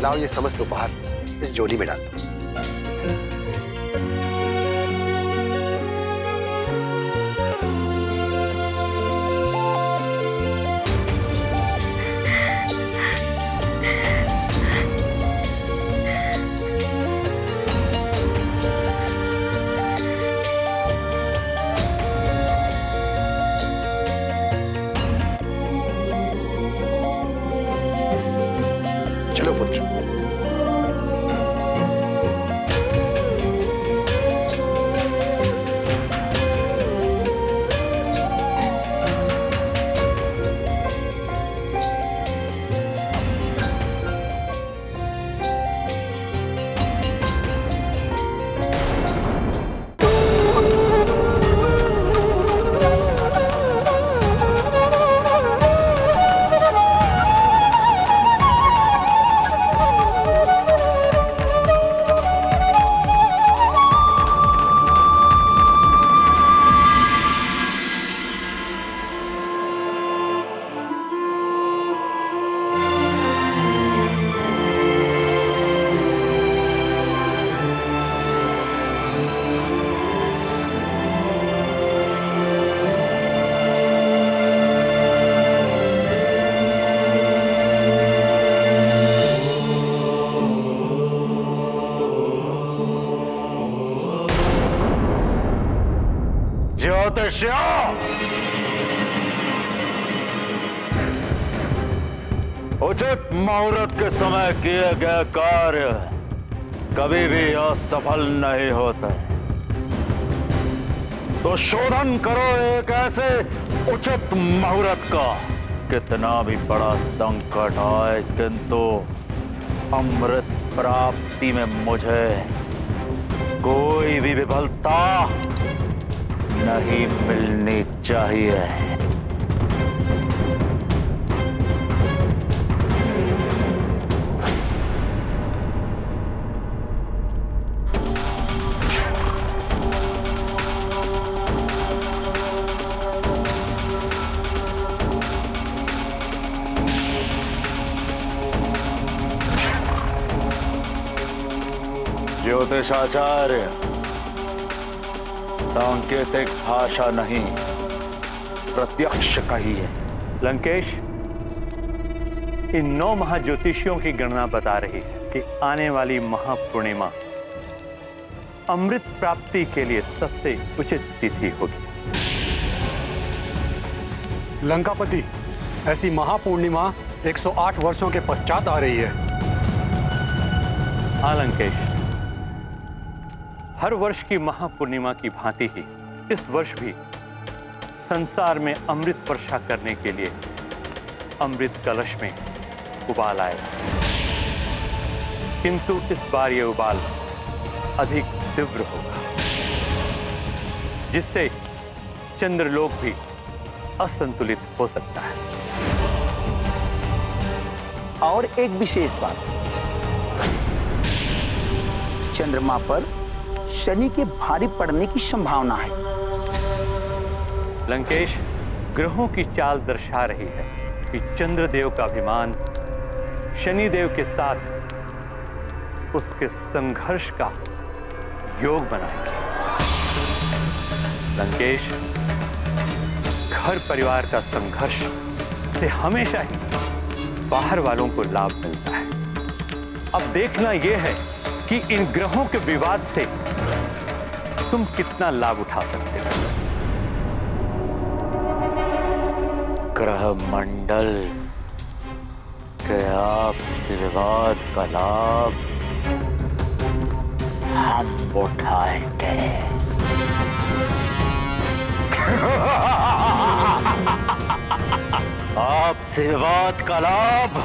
लाओ ये समस्त उपहार इस झोली में डाल दो। चलो पुत्र। ज्योतिषिया, उचित मुहूर्त के समय किए गए कार्य कभी भी असफल नहीं होते। तो शोधन करो एक ऐसे उचित मुहूर्त का। कितना भी बड़ा संकट आए, किंतु अमृत प्राप्ति में मुझे कोई भी विफलता नहीं मिलनी चाहिए। ज्योतिषाचार्य, सांकेतिक भाषा नहीं, प्रत्यक्ष कहिए। लंकेश, इन 9 महाज्योतिषियों की गणना बता रही है कि आने वाली महापूर्णिमा अमृत प्राप्ति के लिए सबसे उचित तिथि होगी। लंकापति, ऐसी महापूर्णिमा 108 वर्षों के पश्चात आ रही है। हाँ लंकेश, हर वर्ष की महापूर्णिमा की भांति ही इस वर्ष भी संसार में अमृत वर्षा करने के लिए अमृत कलश में उबाल आए। किंतु इस बार ये उबाल अधिक तीव्र होगा, जिससे चंद्रलोक भी असंतुलित हो सकता है। और एक विशेष बात, चंद्रमा पर शनि के भारी पड़ने की संभावना है। लंकेश, ग्रहों की चाल दर्शा रही है कि चंद्रदेव का अभिमान शनिदेव के साथ उसके संघर्ष का योग बनाएंगे। लंकेश, घर परिवार का संघर्ष से हमेशा ही बाहर वालों को लाभ मिलता है। अब देखना यह है कि इन ग्रहों के विवाद से तुम कितना लाभ उठा सकते हो। ग्रह मंडल के आपसी विवाद का लाभ हम उठाएंगे। आपसी विवाद का लाभ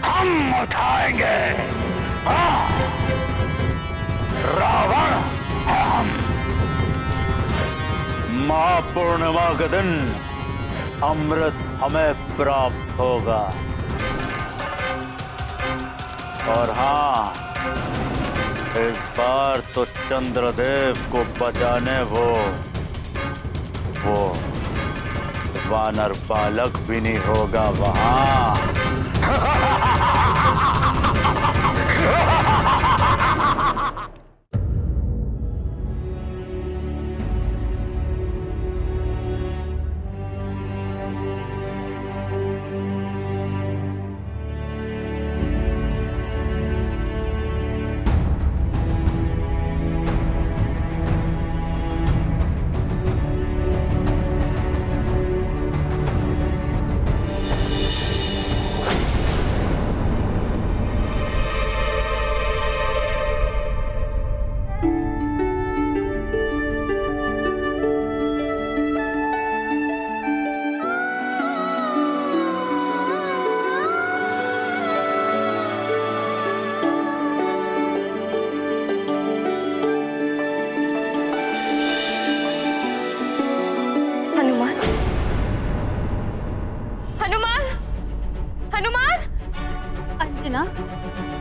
हम उठाएंगे। रावण है हम। महापूर्णिमा के दिन अमृत हमें प्राप्त होगा। और हाँ, इस बार तो चंद्रदेव को बचाने वो वानर बालक भी नहीं होगा वहां।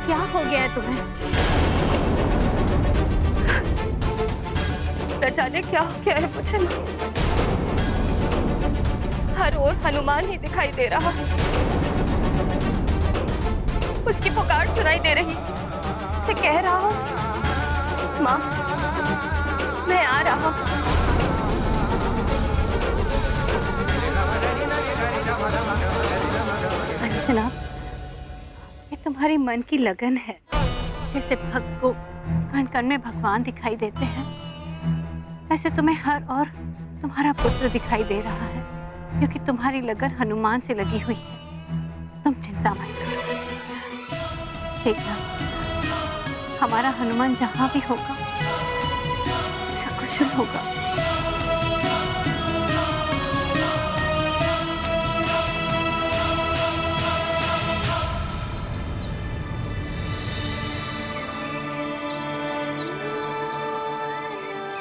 क्या हो गया है तुम्हें? न जाने क्या हो गया है मुझे। हर ओर हनुमान ही दिखाई दे रहा है। उसकी पुकार सुनाई दे रही। उसे कह रहा हूँ, माँ मैं आ रहा हूँ। अंजना, ये तुम्हारी मन की लगन है। जैसे भक्त को कण कण में भगवान दिखाई देते हैं, ऐसे तुम्हें हर और तुम्हारा पुत्र दिखाई दे रहा है, क्योंकि तुम्हारी लगन हनुमान से लगी हुई है। तुम चिंता मत करो। देखना, हमारा हनुमान जहां भी होगा सकुशल होगा।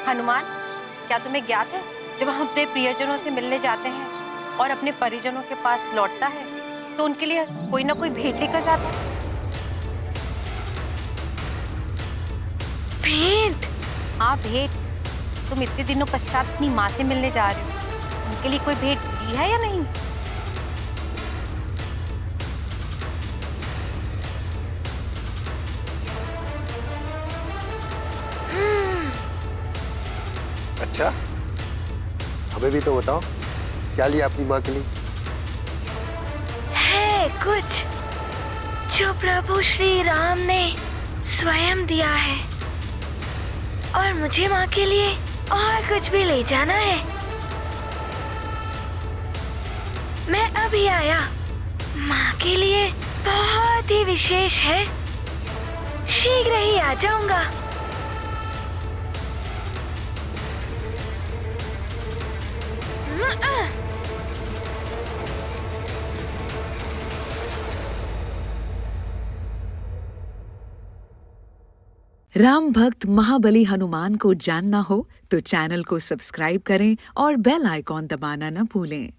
हनुमान, क्या तुम्हें ज्ञात है, जब हम अपने प्रियजनों से मिलने जाते हैं और अपने परिजनों के पास लौटता है तो उनके लिए कोई ना कोई भेंट लेकर जाता है। भेंट? हाँ भेंट। तुम इतने दिनों पश्चात अपनी माँ से मिलने जा रहे हो, उनके लिए कोई भेंट दी है या नहीं? अच्छा, हमें भी तो बताओ, क्या लिया अपनी माँ के लिए? है कुछ जो प्रभु श्री राम ने स्वयं दिया है, और मुझे माँ के लिए और कुछ भी ले जाना है। मैं अभी आया। माँ के लिए बहुत ही विशेष है, शीघ्र ही आ जाऊंगा। राम भक्त महाबली हनुमान को जानना हो तो चैनल को सब्सक्राइब करें और बेल आइकॉन दबाना न भूलें।